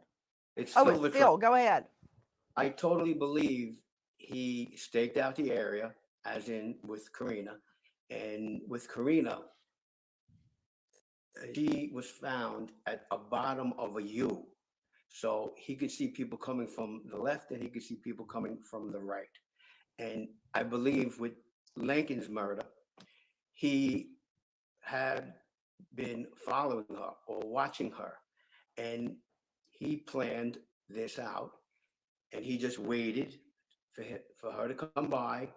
It's it's Phil. Go ahead. I totally believe he staked out the area, as in with Karina, and with Karina, She was found at a bottom of a U. So he could see people coming from the left and he could see people coming from the right. And I believe with Lincoln's murder, he had been following her or watching her. And he planned this out and he just waited for her to come by.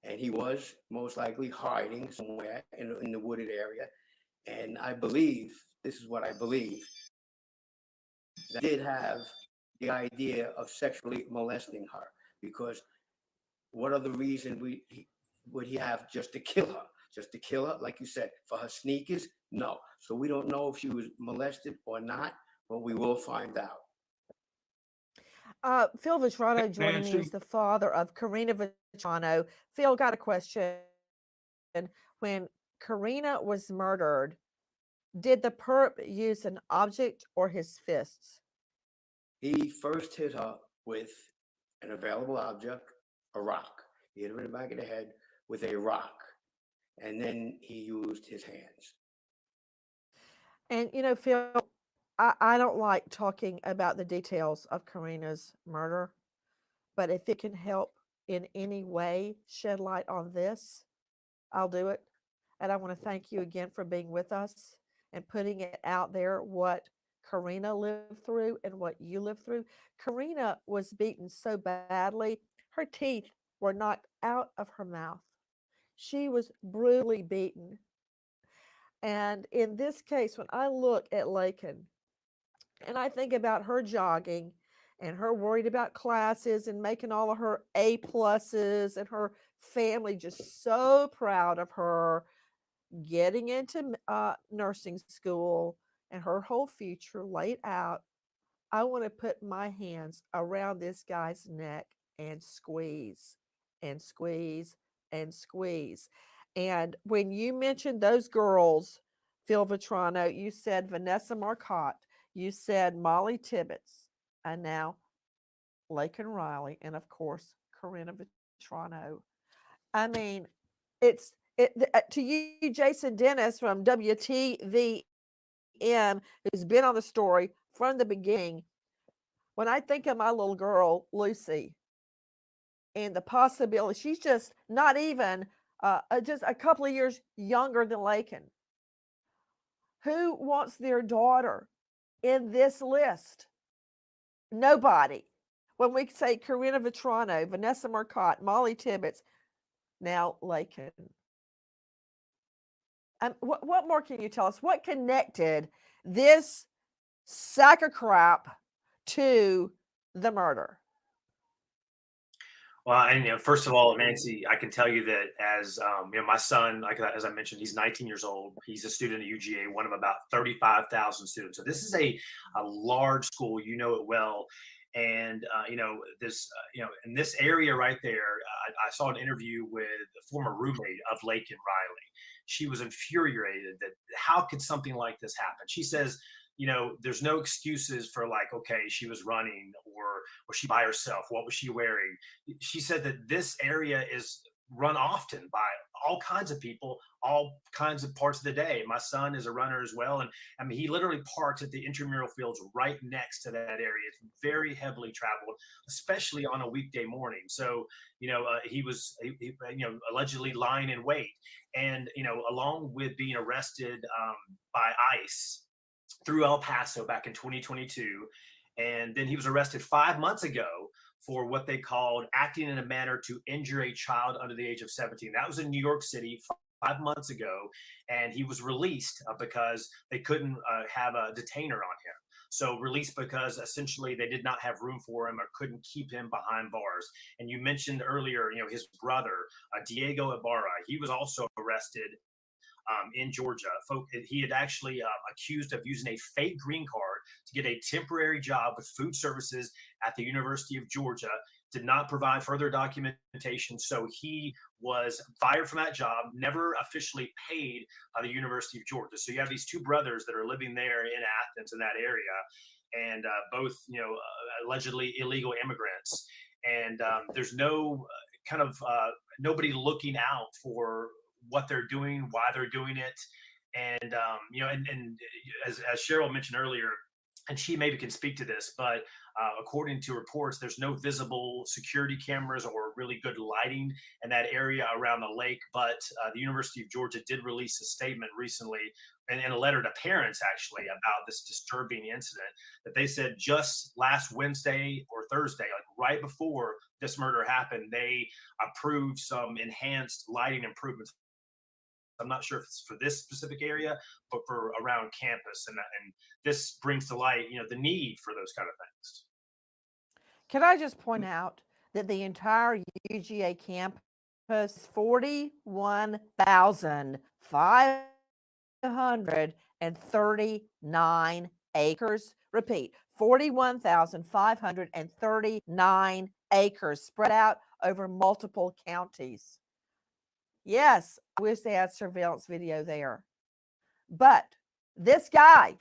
And he was most likely hiding somewhere in the wooded area. And I believe, this is what I believe, that he did have the idea of sexually molesting her, because what other reason would he have just to kill her? Just to kill her, like you said, for her sneakers? No. So we don't know if she was molested or not, but we will find out. Phil Vitrano joining me Nancy. is the father of Karina Vitrano. Phil, got a question. When Karina was murdered, did the perp use an object or his fists? He first hit her with an available object, a rock. He hit her in the back of the head with a rock, and then he used his hands. And, you know, Phil, I don't like talking about the details of Karina's murder, but if it can help in any way shed light on this, I'll do it. And I want to thank you again for being with us and putting it out there what Karina lived through and what you lived through. Karina was beaten so badly, her teeth were knocked out of her mouth. She was brutally beaten. And in this case, when I look at Laken and I think about her jogging and her worried about classes and making all of her A pluses and her family just so proud of her getting into nursing school and her whole future laid out, I want to put my hands around this guy's neck and squeeze and squeeze and squeeze. And when you mentioned those girls, Phil Vitrano, you said Vanessa Marcotte, you said Molly Tibbetts, and now Laken Riley, and of course, Karina Vitrano. I mean, to you, Jason Dennis from WTVM, who's been on the story from the beginning. When I think of my little girl, Lucy, and the possibility, she's just not even just a couple of years younger than Laken. Who wants their daughter in this list? Nobody. When we say Karina Vitrano, Vanessa Marcotte, Molly Tibbetts, now Laken. What more can you tell us? What connected this sack of crap to the murder? Well, and first of all, Nancy, I can tell you that as my son, like as I mentioned, he's 19 years old. He's a student at UGA, one of about 35,000 students. So this is a large school. You know it well. And this in this area right there, I saw an interview with a former roommate of Laken Riley. She was infuriated that how could something like this happen? She says, there's no excuses for like, okay, she was running or she by herself. What was she wearing? She said that this area is run often by all kinds of people, all kinds of parts of the day. My son is a runner as well. And I mean, he literally parks at the intramural fields right next to that area. It's very heavily traveled, especially on a weekday morning. So, he was, allegedly lying in wait. And, along with being arrested by ICE through El Paso back in 2022. And then he was arrested 5 months ago for what they called acting in a manner to injure a child under the age of 17. That was in New York City 5 months ago. And he was released because they couldn't have a detainer on him. So released because essentially they did not have room for him or couldn't keep him behind bars. And you mentioned earlier, his brother, Diego Ibarra, he was also arrested in Georgia. He had actually accused of using a fake green card to get a temporary job with food services at the University of Georgia, did not provide further documentation. So he was fired from that job, never officially paid by the University of Georgia. So you have these two brothers that are living there in Athens in that area, and both, allegedly illegal immigrants. And there's no nobody looking out for what they're doing, why they're doing it. And and as Cheryl mentioned earlier, and she maybe can speak to this, but according to reports, there's no visible security cameras or really good lighting in that area around the lake. But the University of Georgia did release a statement recently, and in a letter to parents actually, about this disturbing incident, that they said just last Wednesday or Thursday, like right before this murder happened, they approved some enhanced lighting improvements. I'm not sure if it's for this specific area, but for around campus, and this brings to light, the need for those kind of things. Can I just point out that the entire UGA campus is 41,539 acres. Repeat, 41,539 acres spread out over multiple counties. Yes, I wish they had surveillance video there. But this guy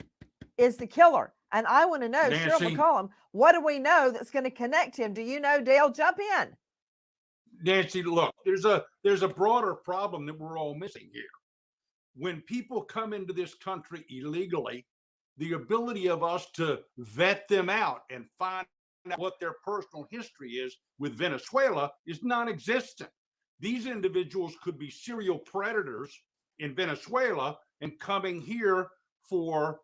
is the killer. And I want to know, Cheryl Nancy. McCollum, what do we know that's going to connect him? Do you know, Dale? Jump in. Nancy, look, there's a broader problem that we're all missing here. When people come into this country illegally, the ability of us to vet them out and find out what their personal history is with Venezuela is non-existent. These individuals could be serial predators in Venezuela and coming here for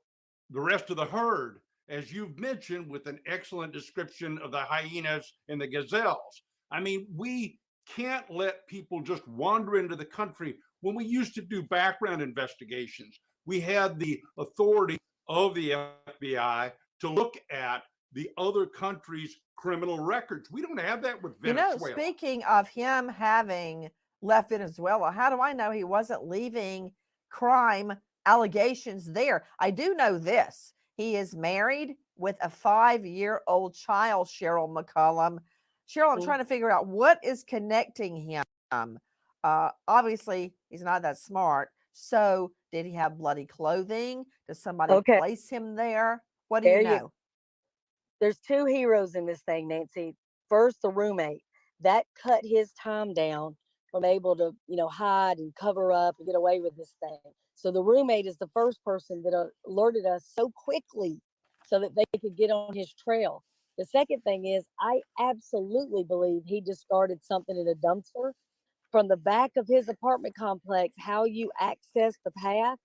the rest of the herd, as you've mentioned, with an excellent description of the hyenas and the gazelles. I mean, we can't let people just wander into the country. When we used to do background investigations, we had the authority of the FBI to look at the other countries' criminal records. We don't have that with Venezuela. Speaking of him having left Venezuela, how do I know he wasn't leaving crime allegations there? I do know this. He is married with a 5-year-old child, Cheryl McCollum. Cheryl, I'm trying to figure out what is connecting him. Obviously, he's not that smart. So did he have bloody clothing? Does somebody place him there? What do you know? There's two heroes in this thing, Nancy. First, the roommate. That cut his time down from able to, hide and cover up and get away with this thing. So the roommate is the first person that alerted us so quickly so that they could get on his trail. The second thing is, I absolutely believe he discarded something in a dumpster. From the back of his apartment complex, how you access the path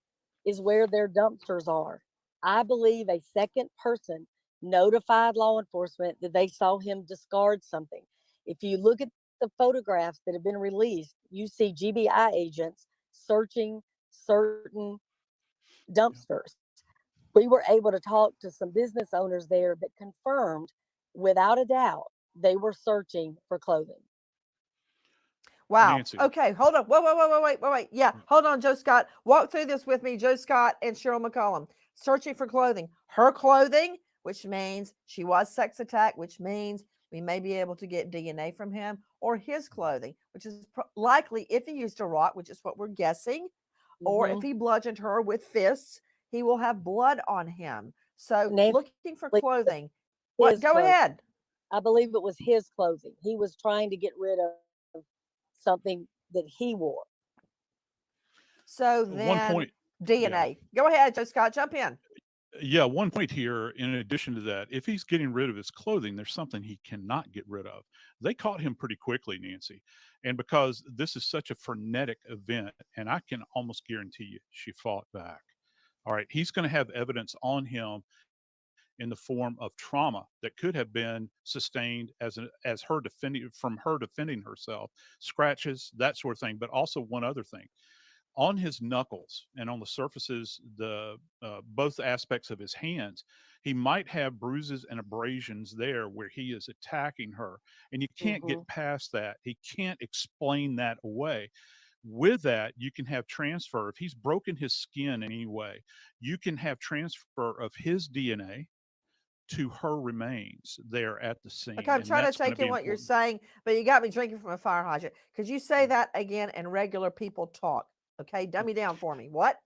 is where their dumpsters are. I believe a second person notified law enforcement that they saw him discard something. If you look at the photographs that have been released, you see GBI agents searching certain dumpsters. We were able to talk to some business owners there that confirmed, without a doubt, they were searching for clothing. Wow. Nancy. Okay, hold on. Wait. Yeah, hold on, Joe Scott. Walk through this with me, Joe Scott and Cheryl McCollum. Searching for clothing. Her clothing, which means she was sex attacked, which means we may be able to get DNA from him, or his clothing, which is likely if he used a rock, which is what we're guessing, or if he bludgeoned her with fists, he will have blood on him. So looking for clothing. What? Go ahead. I believe it was his clothing. He was trying to get rid of something that he wore. So then DNA. Go ahead, Joe Scott, jump in. Yeah, one point here, in addition to that, if he's getting rid of his clothing, there's something he cannot get rid of. They caught him pretty quickly, Nancy. And because this is such a frenetic event, and I can almost guarantee you she fought back. All right, he's going to have evidence on him in the form of trauma that could have been sustained as her defending herself, scratches, that sort of thing. But also one other thing, on his knuckles and on the surfaces, the both aspects of his hands, he might have bruises and abrasions there where he is attacking her, and you can't get past that. He can't explain that away. With that, you can have transfer. If he's broken his skin in any way, you can have transfer of his DNA to her remains there at the scene. Okay, I'm trying to take in what you're saying, but you got me drinking from a fire hydrant. Could you say that again in regular people talk? Okay, dummy down for me. What?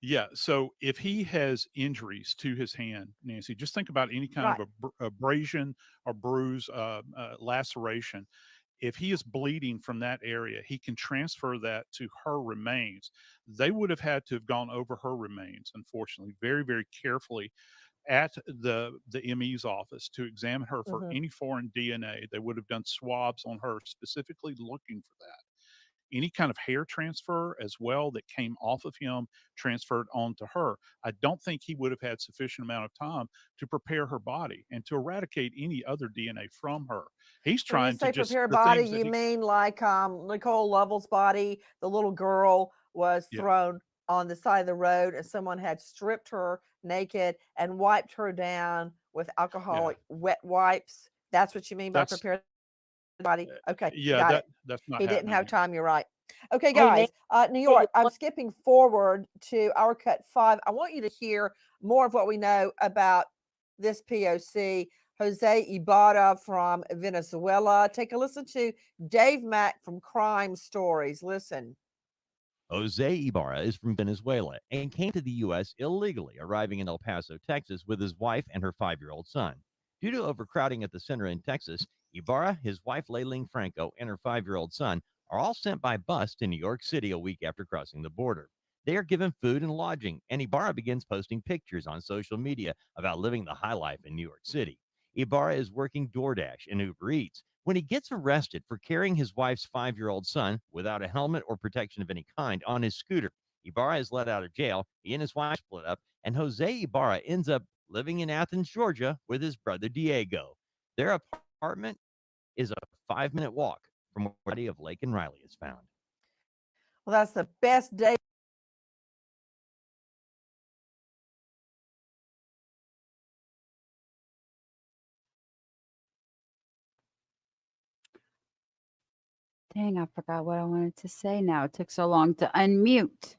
Yeah, so if he has injuries to his hand, Nancy, just think about any kind of abrasion or bruise, laceration. if he is bleeding from that area, he can transfer that to her remains. They would have had to have gone over her remains, unfortunately, very, very carefully at the ME's office to examine her for any foreign DNA. They would have done swabs on her specifically looking for that. Any kind of hair transfer as well that came off of him transferred onto her. I don't think he would have had sufficient amount of time to prepare her body and to eradicate any other DNA from her. He's When you trying to say just prepare the body, things that you he, mean like Nicole Lovell's body? The little girl was yeah, thrown on the side of the road, and someone had stripped her naked and wiped her down with yeah, alcoholic wet wipes. That's what you mean by that's prepare the body? Okay, yeah, got it. that's not He didn't happening have here. time. You're right. Okay, Hey, Nancy, guys, New York, I'm skipping forward to our cut 5. I want you to hear more of what we know about this POC, Jose Ibarra from Venezuela. Take a listen to Dave Mack from Crime Stories. Listen. Jose Ibarra is from Venezuela and came to the U.S. illegally, arriving in El Paso, Texas, with his wife and her 5-year-old son. Due to overcrowding at the center in Texas, Ibarra, his wife Laken Franco, and her 5-year-old son are all sent by bus to New York City a week after crossing the border. They are given food and lodging, and Ibarra begins posting pictures on social media about living the high life in New York City. Ibarra is working DoorDash and Uber Eats when he gets arrested for carrying his wife's 5-year-old son without a helmet or protection of any kind on his scooter. Ibarra is let out of jail. He and his wife split up, and Jose Ibarra ends up living in Athens, Georgia, with his brother Diego. Their apartment is a 5-minute walk from where the body of Laken Riley is found. Well, that's the best day. Dang, I forgot what I wanted to say now. It took so long to unmute.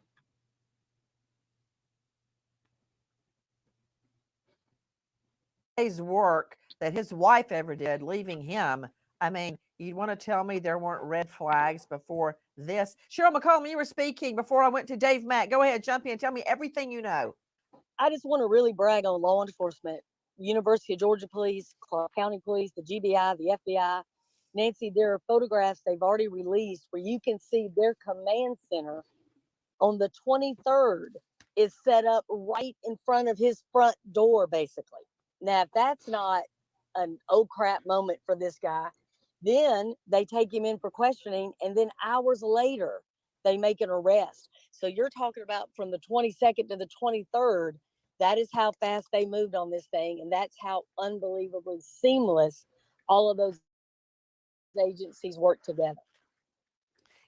Day's work that his wife ever did, leaving him. I mean, you want to tell me there weren't red flags before this? Cheryl McCollum, you were speaking before I went to Dave Mack. Go ahead, jump in. Tell me everything you know. I just want to really brag on law enforcement, University of Georgia Police, Clark County Police, the GBI, the FBI. Nancy, there are photographs they've already released where you can see their command center on the 23rd is set up right in front of his front door, basically. Now, if that's not an oh crap moment for this guy, then they take him in for questioning, and then hours later, they make an arrest. So you're talking about from the 22nd to the 23rd. That is how fast they moved on this thing, and that's how unbelievably seamless all of those agencies work together.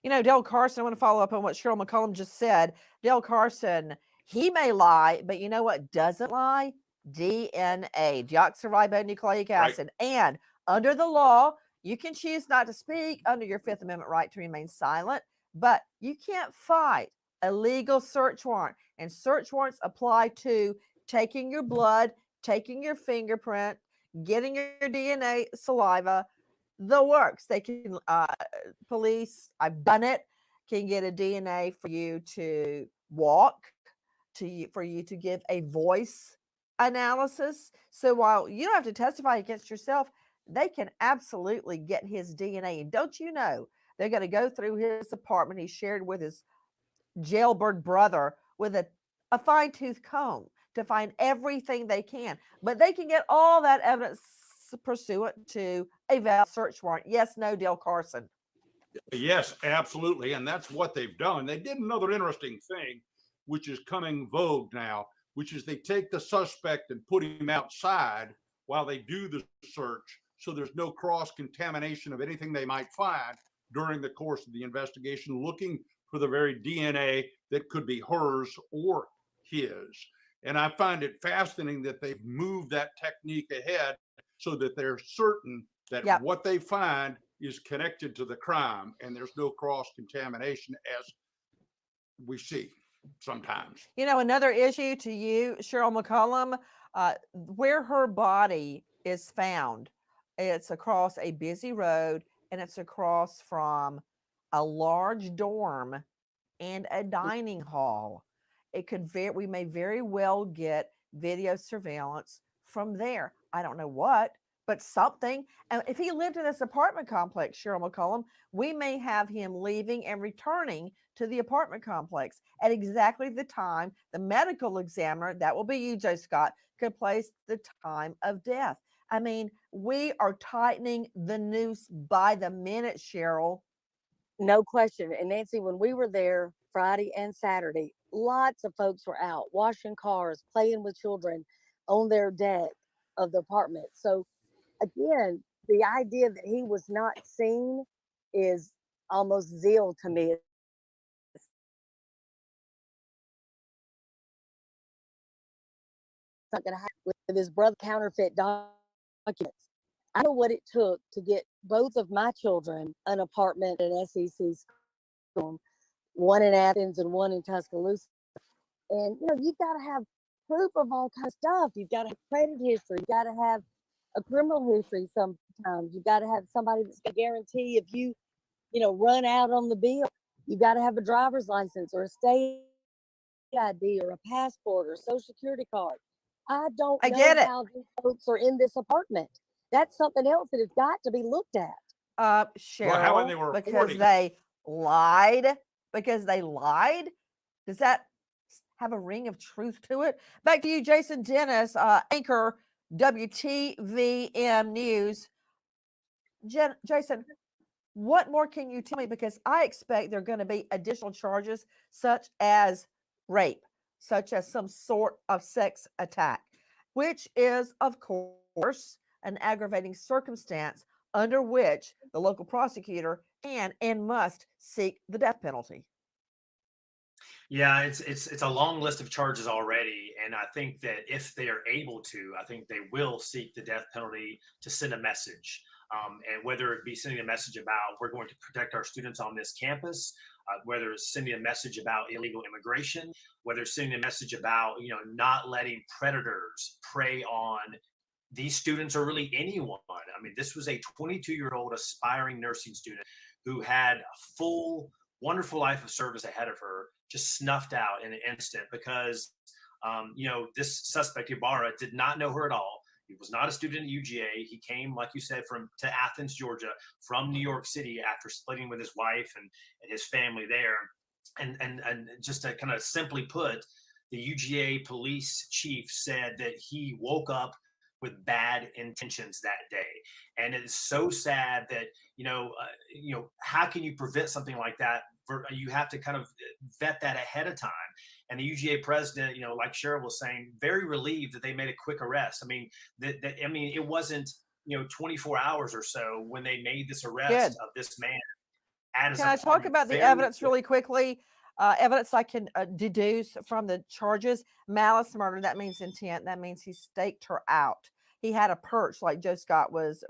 You know, Dale Carson, I want to follow up on what Cheryl McCollum just said. Dale Carson, he may lie, but you know what doesn't lie? DNA, deoxyribonucleic acid. Right. And under the law, you can choose not to speak under your Fifth Amendment right to remain silent, but you can't fight a legal search warrant. And search warrants apply to taking your blood, taking your fingerprint, getting your DNA, saliva, the works. They can, police, I've done it, can get a DNA for you to walk, for you to give a voice analysis. So while you don't have to testify against yourself, they can absolutely get his DNA. And don't you know, they're going to go through his apartment he shared with his jailbird brother with a fine-tooth comb to find everything they can. But they can get all that evidence pursuant to a valid search warrant. Yes, no, Dale Carson. Yes, absolutely. And that's what they've done. They did another interesting thing, which is coming vogue now, which is they take the suspect and put him outside while they do the search. So there's no cross-contamination of anything they might find during the course of the investigation, looking for the very DNA that could be hers or his. And I find it fascinating that they've moved that technique ahead so that they're certain that what they find is connected to the crime and there's no cross-contamination as we see sometimes. You know, another issue to you, Cheryl McCollum, where her body is found, it's across a busy road and it's across from a large dorm and a dining hall. It could we may very well get video surveillance from there. I don't know what, but something. And if he lived in this apartment complex, Cheryl McCollum, we may have him leaving and returning to the apartment complex at exactly the time the medical examiner, that will be you, Joe Scott, could place the time of death. I mean, we are tightening the noose by the minute, Cheryl. No question. And Nancy, when we were there Friday and Saturday, lots of folks were out washing cars, playing with children on their deck of the apartment. So again, the idea that he was not seen is almost zeal to me. It's not going to happen with his brother counterfeit documents. I know what it took to get both of my children an apartment at SEC school, one in Athens and one in Tuscaloosa. And you've got to have proof of all kinds of stuff. You've got to have credit history. You've got to have a criminal history. Sometimes you've got to have somebody that's going to guarantee if you run out on the bill. You've got to have a driver's license or a state ID or a passport or social security card. I don't know how these folks are in this apartment. That's something else that has got to be looked at. Cheryl, because they lied. Because they lied. Does that have a ring of truth to it? Back to you, Jason Dennis, anchor WTVM News. Jason, what more can you tell me? Because I expect there are going to be additional charges such as rape, such as some sort of sex attack, which is, of course, an aggravating circumstance under which the local prosecutor can and must seek the death penalty. Yeah, it's a long list of charges already, and I think that if they are able to, I think they will seek the death penalty to send a message, and whether it be sending a message about we're going to protect our students on this campus, whether it's sending a message about illegal immigration, whether it's sending a message about not letting predators prey on these students or really anyone. I mean, this was a 22-year-old aspiring nursing student who had a full, wonderful life of service ahead of her, just snuffed out in an instant because, this suspect, Ibarra, did not know her at all. He was not a student at UGA. He came, like you said, to Athens, Georgia, from New York City after splitting with his wife and his family there. And just to kind of simply put, the UGA police chief said that he woke up with bad intentions that day. And it is so sad that, how can you prevent something like that? You have to kind of vet that ahead of time. And the UGA president, like Cheryl was saying, very relieved that they made a quick arrest. I mean, it wasn't, 24 hours or so when they made this arrest of this man. Can I talk about the evidence really quickly? Evidence I can deduce from the charges: malice murder. That means intent. That means he staked her out. He had a perch, like Joe Scott was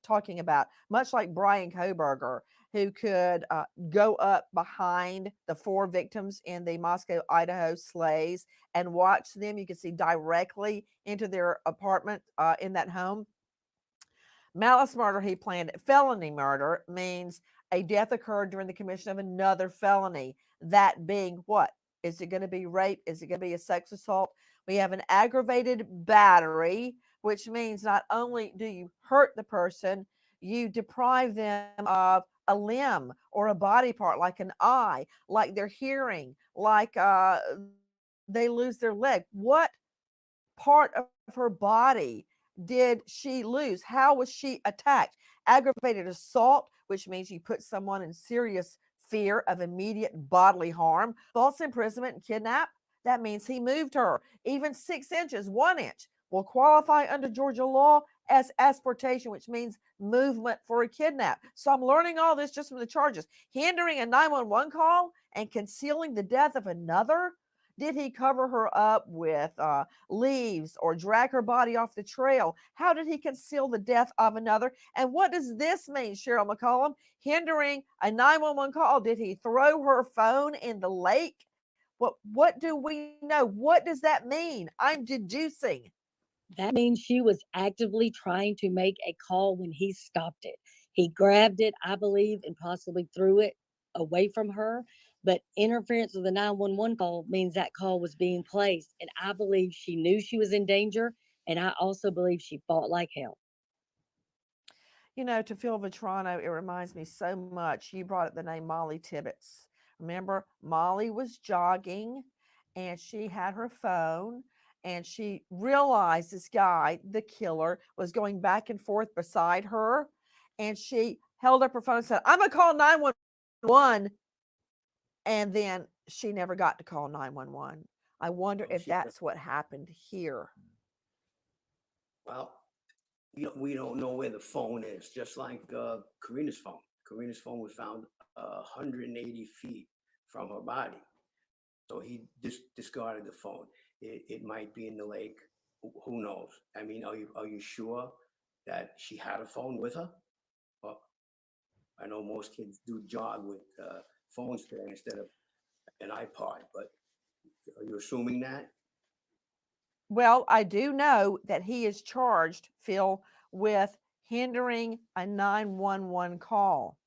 talking about, much like Brian Koberger, who could go up behind the 4 victims in the Moscow, Idaho sleighs and watch them. You can see directly into their apartment in that home. Malice murder, he planned it. Felony murder means a death occurred during the commission of another felony. That being what? Is it going to be rape? Is it going to be a sex assault? We have an aggravated battery, which means not only do you hurt the person, you deprive them of a limb or a body part, like an eye, like their hearing, like they lose their leg. What part of her body did she lose? How was she attacked? Aggravated assault, which means you put someone in serious fear of immediate bodily harm. False imprisonment and kidnap, that means he moved her. Even 6 inches, 1 inch will qualify under Georgia law as asportation, which means movement for a kidnap. So I'm learning all this just from the charges. Hindering a 911 call and concealing the death of another. Did he cover her up with leaves or drag her body off the trail? How did he conceal the death of another? And what does this mean, Cheryl McCollum? Hindering a 911 call. Did he throw her phone in the lake? What do we know? What does that mean? I'm deducing. That means she was actively trying to make a call when he stopped it. He grabbed it, I believe, and possibly threw it away from her. But interference with the 911 call means that call was being placed. And I believe she knew she was in danger And I also believe she fought like hell. You know, to Phil Vitrano, it reminds me so much. You brought up the name Molly Tibbetts. Remember, Molly was jogging and she had her phone and she realized this guy, the killer, was going back and forth beside her. And she held up her phone and said, "I'm going to call 911." And then she never got to call 911. I wonder if that's what happened here. Well, we don't know where the phone is, just like Karina's phone. Karina's phone was found 180 feet from her body. So he discarded the phone. It might be in the lake. Who knows? I mean, are you sure that she had a phone with her? Well, I know most kids do jog with phones today instead of an iPod, but are you assuming that? Well, I do know that he is charged, Phil, with hindering a 911 call.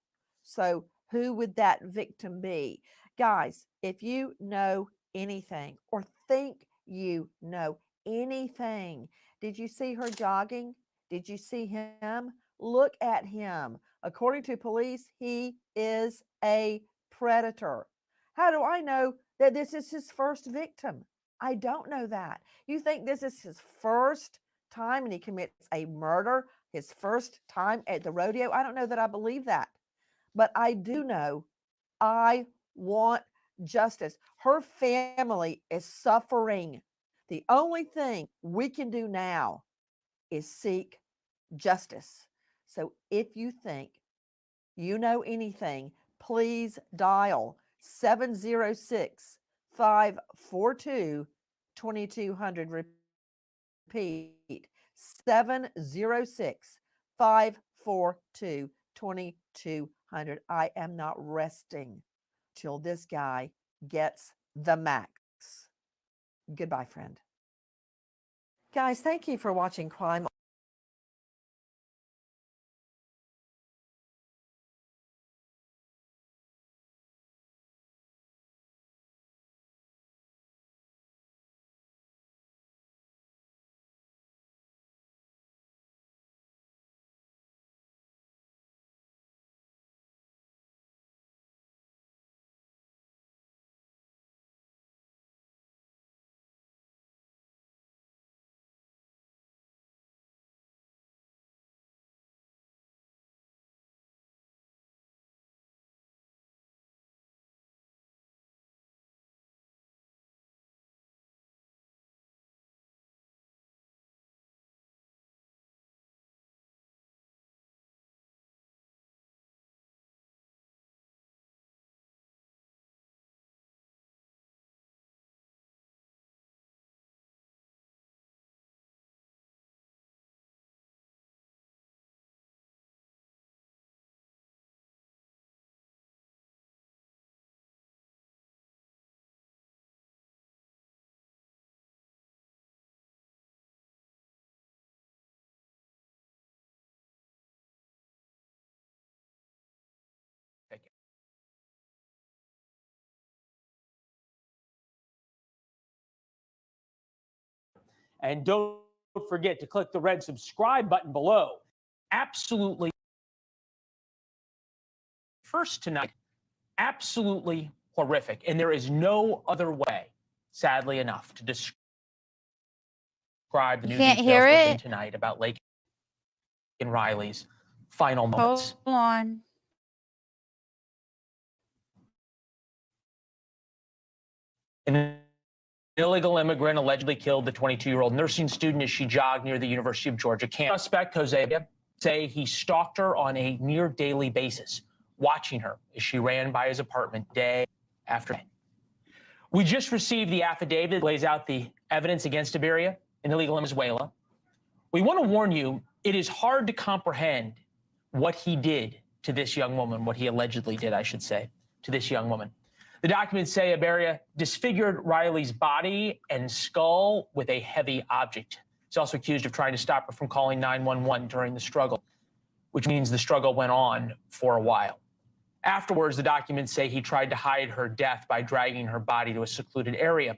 So, who would that victim be? Guys, if you know anything or think you know anything, did you see her jogging? Did you see him? Look at him. According to police, he is a predator. How do I know that this is his first victim? I don't know that. You think this is his first time and he commits a murder, his first time at the rodeo? I don't know that I believe that. But I do know I want justice. Her family is suffering. The only thing we can do now is seek justice. So if you think you know anything, please dial 706 542 2200. Repeat 706 542 2200. I am not resting till this guy gets the max. Goodbye, friend. Guys, thank you for watching Crime And don't forget to click the red subscribe button below. Absolutely. First tonight, absolutely horrific. And there is no other way, sadly enough, to describe the new can't details hear within it? tonight about Laken Riley's final moments. Hold on. An illegal immigrant allegedly killed the 22-year-old nursing student as she jogged near the University of Georgia campus. Suspect Jose say he stalked her on a near daily basis, watching her as she ran by his apartment day after day. We just received the affidavit that lays out the evidence against Iberia, an illegal in Venezuela. We want to warn you, it is hard to comprehend what he did to this young woman, what he allegedly did, I should say, to this young woman. The documents say Iberia disfigured Riley's body and skull with a heavy object. He's also accused of trying to stop her from calling 911 during the struggle, which means the struggle went on for a while. Afterwards, the documents say he tried to hide her death by dragging her body to a secluded area.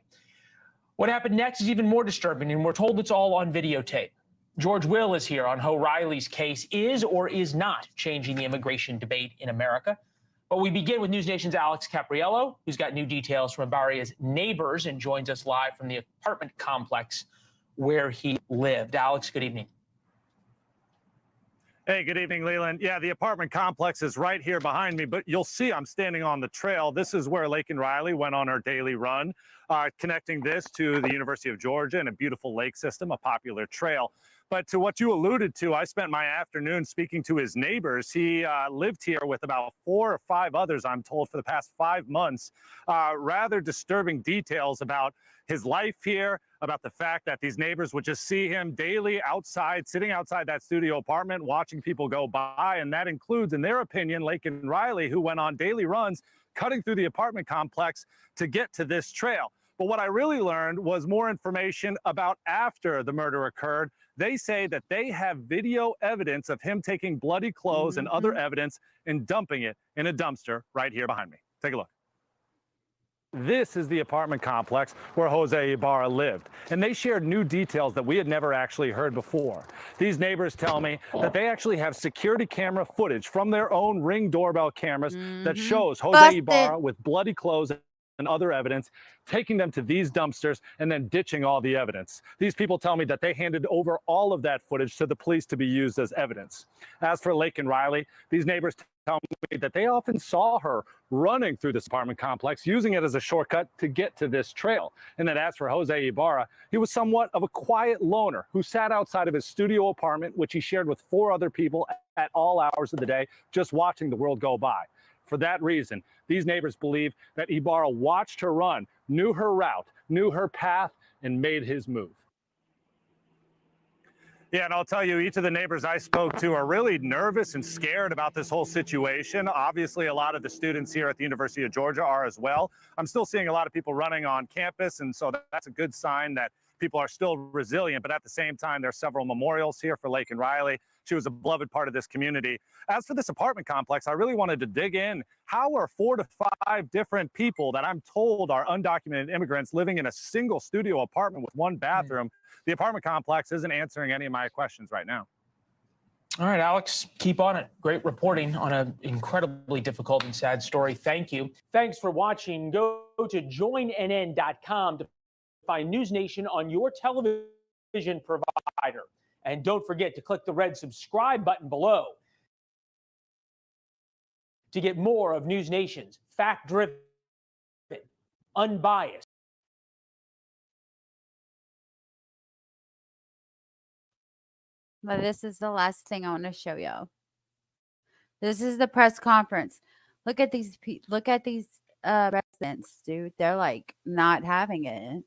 What happened next is even more disturbing, and we're told it's all on videotape. George Will is here on how Riley's case is or is not changing the immigration debate in America. But we begin with News Nation's Alex Capriello, who's got new details from Ibaria's neighbors and joins us live from the apartment complex where he lived. Alex, good evening. Hey, good evening, Leland. Yeah, the apartment complex is right here behind me, but you'll see I'm standing on the trail. This is where Laken Riley went on her daily run, connecting this to the University of Georgia and a beautiful lake system, a popular trail. But to what you alluded to, I spent my afternoon speaking to his neighbors. He lived here with about 4 or 5 others, I'm told, for the past 5 months. Rather disturbing details about his life here, about the fact that these neighbors would just see him daily outside, sitting outside that studio apartment, watching people go by. And that includes, in their opinion, Laken Riley, who went on daily runs, cutting through the apartment complex to get to this trail. But what I really learned was more information about after the murder occurred. They say that they have video evidence of him taking bloody clothes and other evidence and dumping it in a dumpster right here behind me. Take a look. This is the apartment complex where Jose Ibarra lived, and they shared new details that we had never actually heard before. These neighbors tell me that they actually have security camera footage from their own Ring doorbell cameras that shows Jose Ibarra with bloody clothes and other evidence, taking them to these dumpsters and then ditching all the evidence. These people tell me that they handed over all of that footage to the police to be used as evidence. As for Laken Riley, these neighbors tell me that they often saw her running through this apartment complex, using it as a shortcut to get to this trail. And that as for Jose Ibarra, he was somewhat of a quiet loner who sat outside of his studio apartment, which he shared with 4 other people at all hours of the day, just watching the world go by. For that reason, these neighbors believe that Ibarra watched her run, knew her route, knew her path, and made his move. Yeah, and I'll tell you, each of the neighbors I spoke to are really nervous and scared about this whole situation. Obviously, a lot of the students here at the University of Georgia are as well. I'm still seeing a lot of people running on campus, and so that's a good sign that people are still resilient. But at the same time, there are several memorials here for Laken Riley. She was a beloved part of this community. As for this apartment complex, I really wanted to dig in. How are 4 to 5 different people that I'm told are undocumented immigrants living in a single studio apartment with 1 bathroom? The apartment complex isn't answering any of my questions right now. All right, Alex, keep on it. Great reporting on an incredibly difficult and sad story. Thank you. Thanks for watching. Go to joinnn.com to find News Nation on your television provider. And don't forget to click the red subscribe button below to get more of News Nation's fact-driven, unbiased. But this is the last thing I want to show you. This is the press conference. Look at these residents, dude. They're like not having it.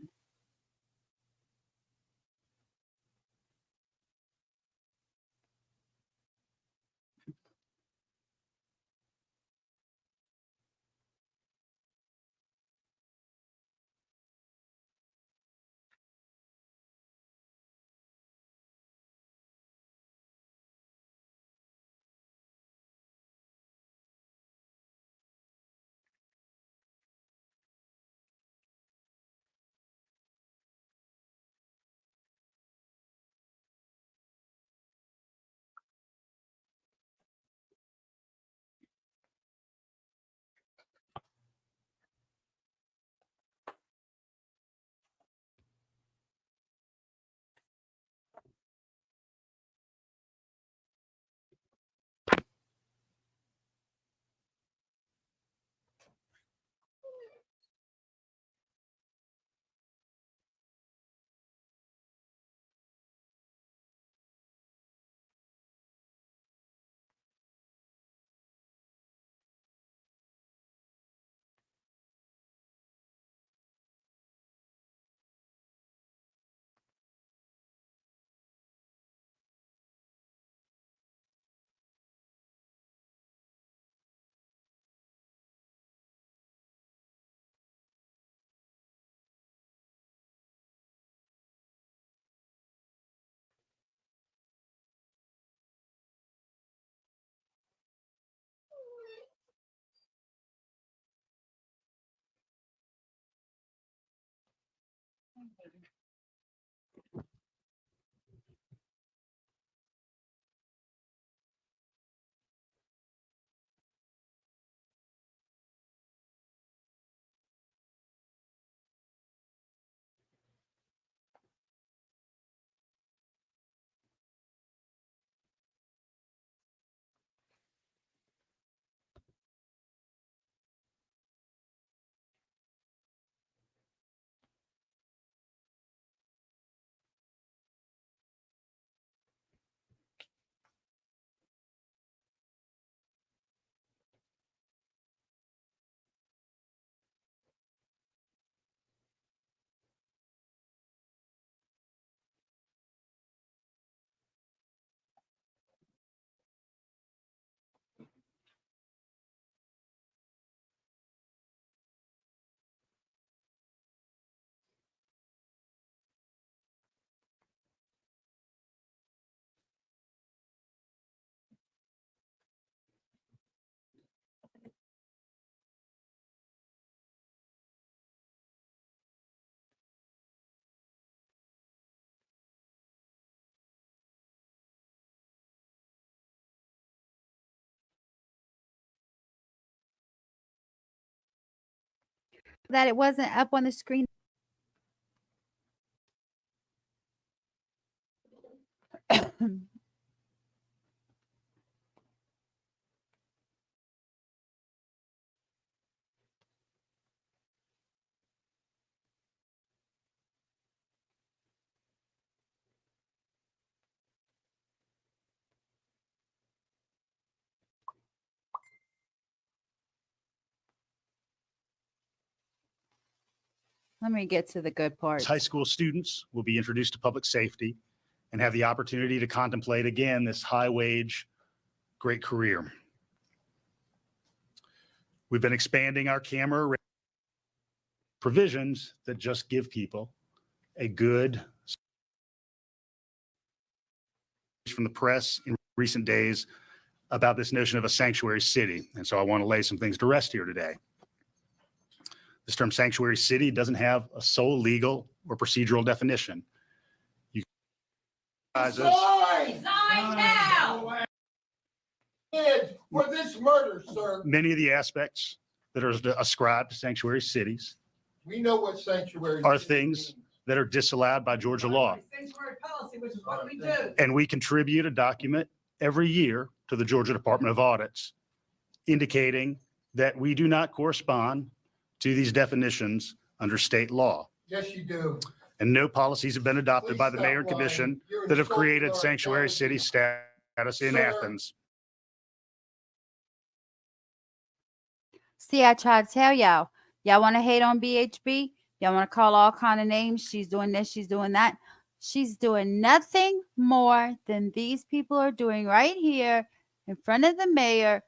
That it wasn't up on the screen. Let me get to the good part. High school students will be introduced to public safety and have the opportunity to contemplate again this high wage, great career. We've been expanding our camera provisions that just give people a good from the press in recent days about this notion of a sanctuary city. And so I want to lay some things to rest here today. This term sanctuary city doesn't have a sole legal or procedural definition. You For this murder, sir. many of the aspects that are ascribed to sanctuary cities We know what sanctuary are city things means. that are disallowed by Georgia law. Sanctuary policy, which is what we do. And we contribute a document every year to the Georgia Department of Audits indicating that we do not correspond to these definitions under state law. Yes, you do. And no policies have been adopted Please by the stop mayor and lying. commission You're that have insulting created our sanctuary intelligence. city status in Sir. Athens. See, I tried to tell y'all. Y'all want to hate on BHB? Y'all want to call all kind of names? She's doing this, she's doing that. She's doing nothing more than these people are doing right here in front of the mayor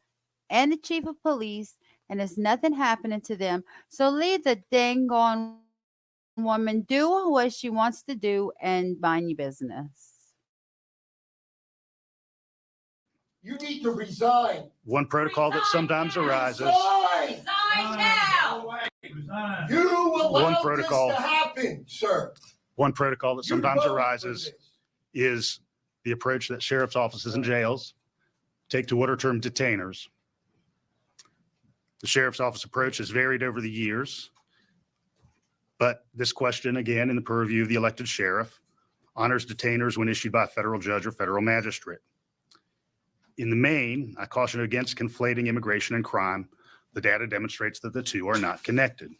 and the chief of police, and there's nothing happening to them. So leave the dang on woman do what she wants to do and mind your business. You need to resign. One protocol that sometimes arises. Resign now. You allowed One protocol. this to happen, sir. One protocol that You sometimes voted for arises this. is the approach that sheriff's offices and jails take to what are termed detainers. The sheriff's office approach has varied over the years, but this question, again, in the purview of the elected sheriff, honors detainers when issued by a federal judge or federal magistrate. In the main, I caution against conflating immigration and crime. The data demonstrates that the two are not connected.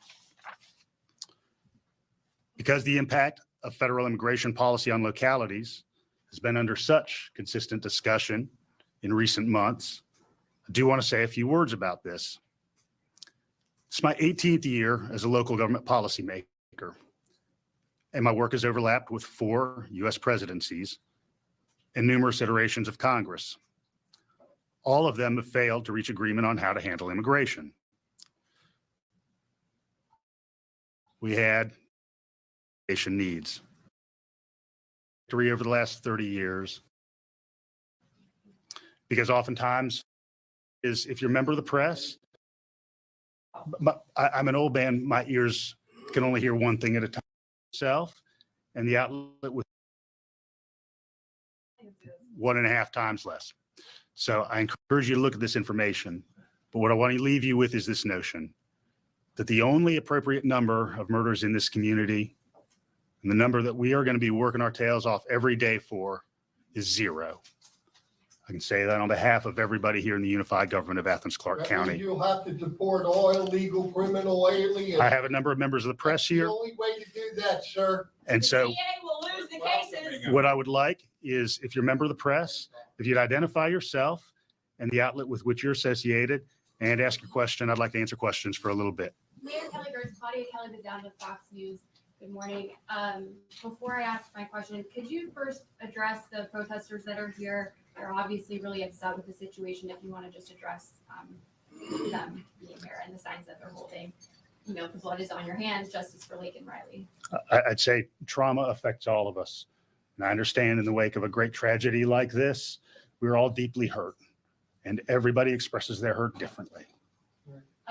Because the impact of federal immigration policy on localities has been under such consistent discussion in recent months, I do want to say a few words about this. It's my 18th year as a local government policymaker, and my work has overlapped with 4 U.S. presidencies and numerous iterations of Congress. All of them have failed to reach agreement on how to handle immigration. We had immigration needs. Over the last 30 years, because oftentimes is if you're a member of the press, I'm an old man, my ears can only hear one thing at a time. Self, and the outlet with 1.5 times less. So I encourage you to look at this information. But what I want to leave you with is this notion that the only appropriate number of murders in this community and the number that we are going to be working our tails off every day for is 0. I can say that on behalf of everybody here in the unified government of Athens-Clarke County. You'll have to deport all illegal criminal aliens. I have a number of members of the press here. The only way to do that, sir. And so DA will lose the cases. what I would like is, if you're a member of the press, if you'd identify yourself and the outlet with which you're associated and ask your question. I'd like to answer questions for a little bit. Mayor Kelly Girls, Claudia Kelly was down with Fox News. Good morning. Before I ask my question, could you first address the protesters that are here? They're obviously really upset with the situation. If you want to just address them being here and the signs that they're holding, you know, the blood is on your hands, justice for Laken Riley. I'd say trauma affects all of us. And I understand in the wake of a great tragedy like this, we're all deeply hurt. And everybody expresses their hurt differently.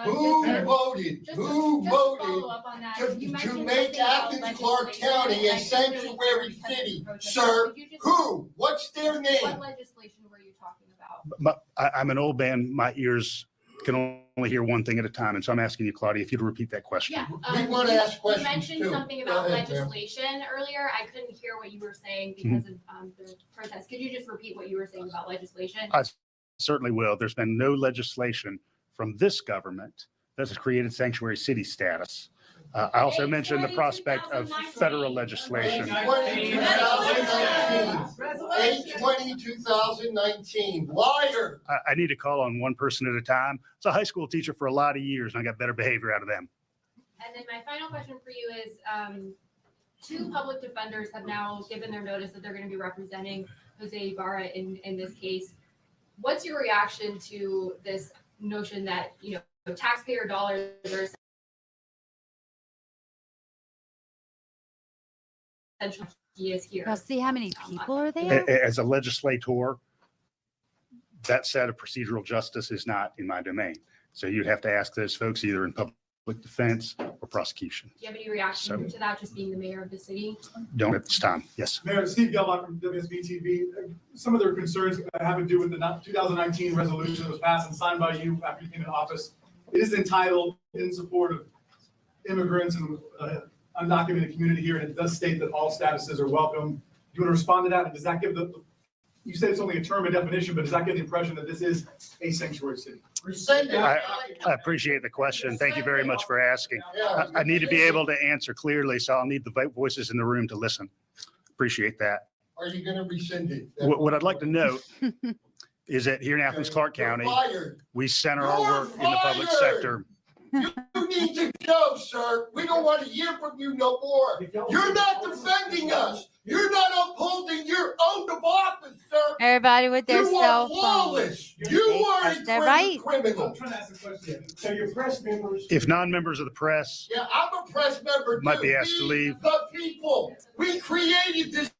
Who voted to make Athens-Clarke County a sanctuary city, sir? Who? What's their name? What legislation were you talking about? I'm an old man. My ears can only hear one thing at a time. And so I'm asking you, Claudia, if you'd repeat that question. Yeah. We want to ask You questions mentioned too. something Go about ahead, ma'am. legislation earlier. I couldn't hear what you were saying because of the protest. Could you just repeat what you were saying about legislation? I certainly will. There's been no legislation from this government that has created sanctuary city status. I also mentioned the prospect of federal legislation. 8/20/2019. Liar. I need to call on one person at a time. I was a high school teacher for a lot of years, and I got better behavior out of them. And then my final question for you is, 2 public defenders have now given their notice that they're going to be representing Jose Ibarra in this case. What's your reaction to this notion that, you know, taxpayer dollars are essentially he is here? Now, see how many people are there? As a legislator, that set of procedural justice is not in my domain. So you'd have to ask those folks either in public defense or prosecution. Do you have any reaction to that, just being the mayor of the city? Don't at this time. Yes. Mayor Steve Gelbach from WSB-TV. Some of their concerns have to do with the 2019 resolution that was passed and signed by you after you came into office. It is entitled in support of immigrants and undocumented community here, and it does state that all statuses are welcome. Do you want to respond to that? And does that give you said it's only a term and definition, but does that give the impression that this is a sanctuary city? I appreciate the question. Thank you very much for asking. I need to be able to answer clearly, so I'll need the voices in the room to listen. Appreciate that. Are you going to rescind it? What I'd like to note is that here in Athens-Clarke County, we center our work in the public sector. You need to go, sir. We don't want to hear from you no more. You're not defending us. You're not upholding your oath of office, sir. Everybody with their You cell are phones. lawless. You are a They're right. criminal. I'm trying to ask a question. So your press members. If non-members of the press Yeah, I'm a press member. might too. be asked to We, leave. The people. We created this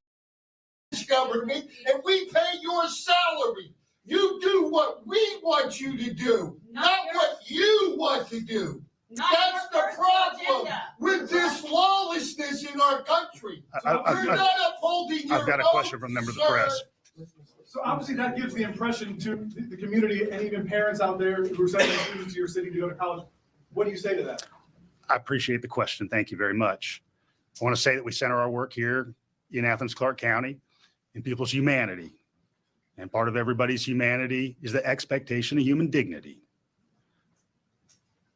government, and we pay your salary. You do what we want you to do, not what you want to do. That's the problem with this lawlessness in our country. You're not upholding your I've got a oath, question from a member of the sir. press. So obviously that gives the impression to the community and even parents out there who are sending students to your city to go to college. What do you say to that? I appreciate the question. Thank you very much. I want to say that we center our work here in Athens-Clarke County in people's humanity. And part of everybody's humanity is the expectation of human dignity.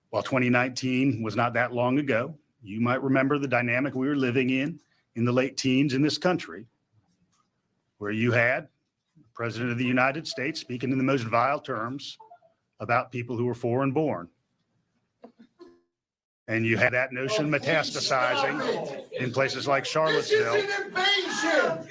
While 2019 was not that long ago, you might remember the dynamic we were living in the late teens in this country, where you had the President of the United States speaking in the most vile terms about people who were foreign born. And you had that notion metastasizing in places like Charlottesville. This is an invasion.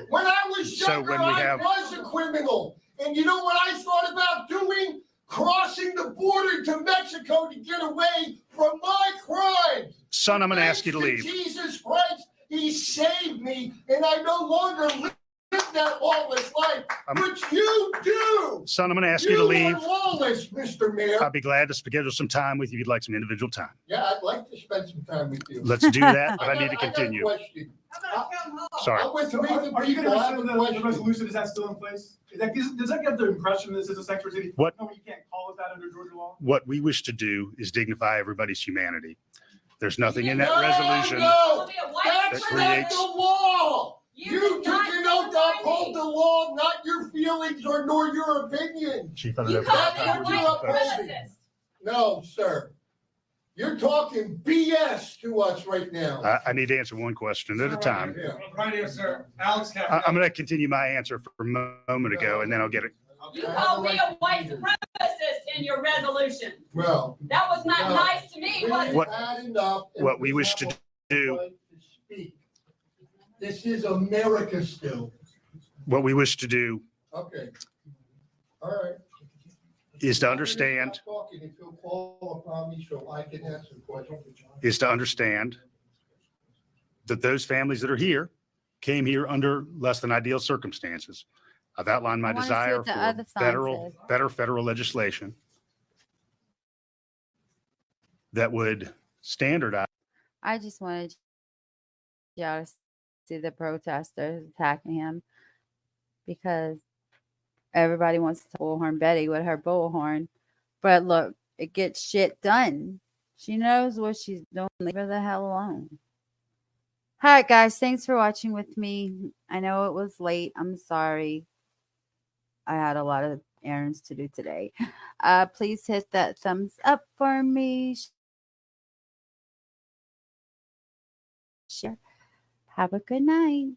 When I was younger, I was a criminal. And you know what I thought about doing? Crossing the border to Mexico to get away from my crimes. Son, I'm going to ask you to leave. Jesus Christ, he saved me, and I no longer live that lawless life, which you do. Son, I'm going to ask you to leave. You are lawless, Mr. Mayor. I'll be glad to schedule some time with you if you'd like some individual time. Yeah, I'd like to spend some time with you. Let's do that, but I need to got a continue. question. Sorry. I'm with me, the Are you people. going I to have a rescind the question. resolution? Is that still in place? Does that give the impression this is a sanctuary city? What? No, you can't call it that under Georgia law. What we wish to do is dignify everybody's humanity. There's nothing in that No, resolution no, that that's not creates. the law. You took an oath to uphold the law, not your feelings or nor your opinion. Chief That's what you're upholding. No, sir. You're talking BS to us right now. I need to answer one question at a time. Right here, sir. Alex I'm going to continue my answer from a moment ago, and then I'll get it. You called me a white supremacist in your resolution. Well, that was not nice to me, was it? What we wish to do. This is America still. What we wish to do Okay. All right. is to understand. Stop talking if you'll call upon me so I can answer questions. Is to understand that those families that are here came here under less than ideal circumstances. I've outlined my I wanna see desire what the for other sign says. better federal legislation that would standardize. I just wanted y'all to see the protesters attacking him because everybody wants to bullhorn Betty with her bullhorn. But look, it gets shit done. She knows what she's doing. Leave her the hell alone. All right, guys. Thanks for watching with me. I know it was late. I'm sorry. I had a lot of errands to do today. Please hit that thumbs up for me. Share. Have a good night.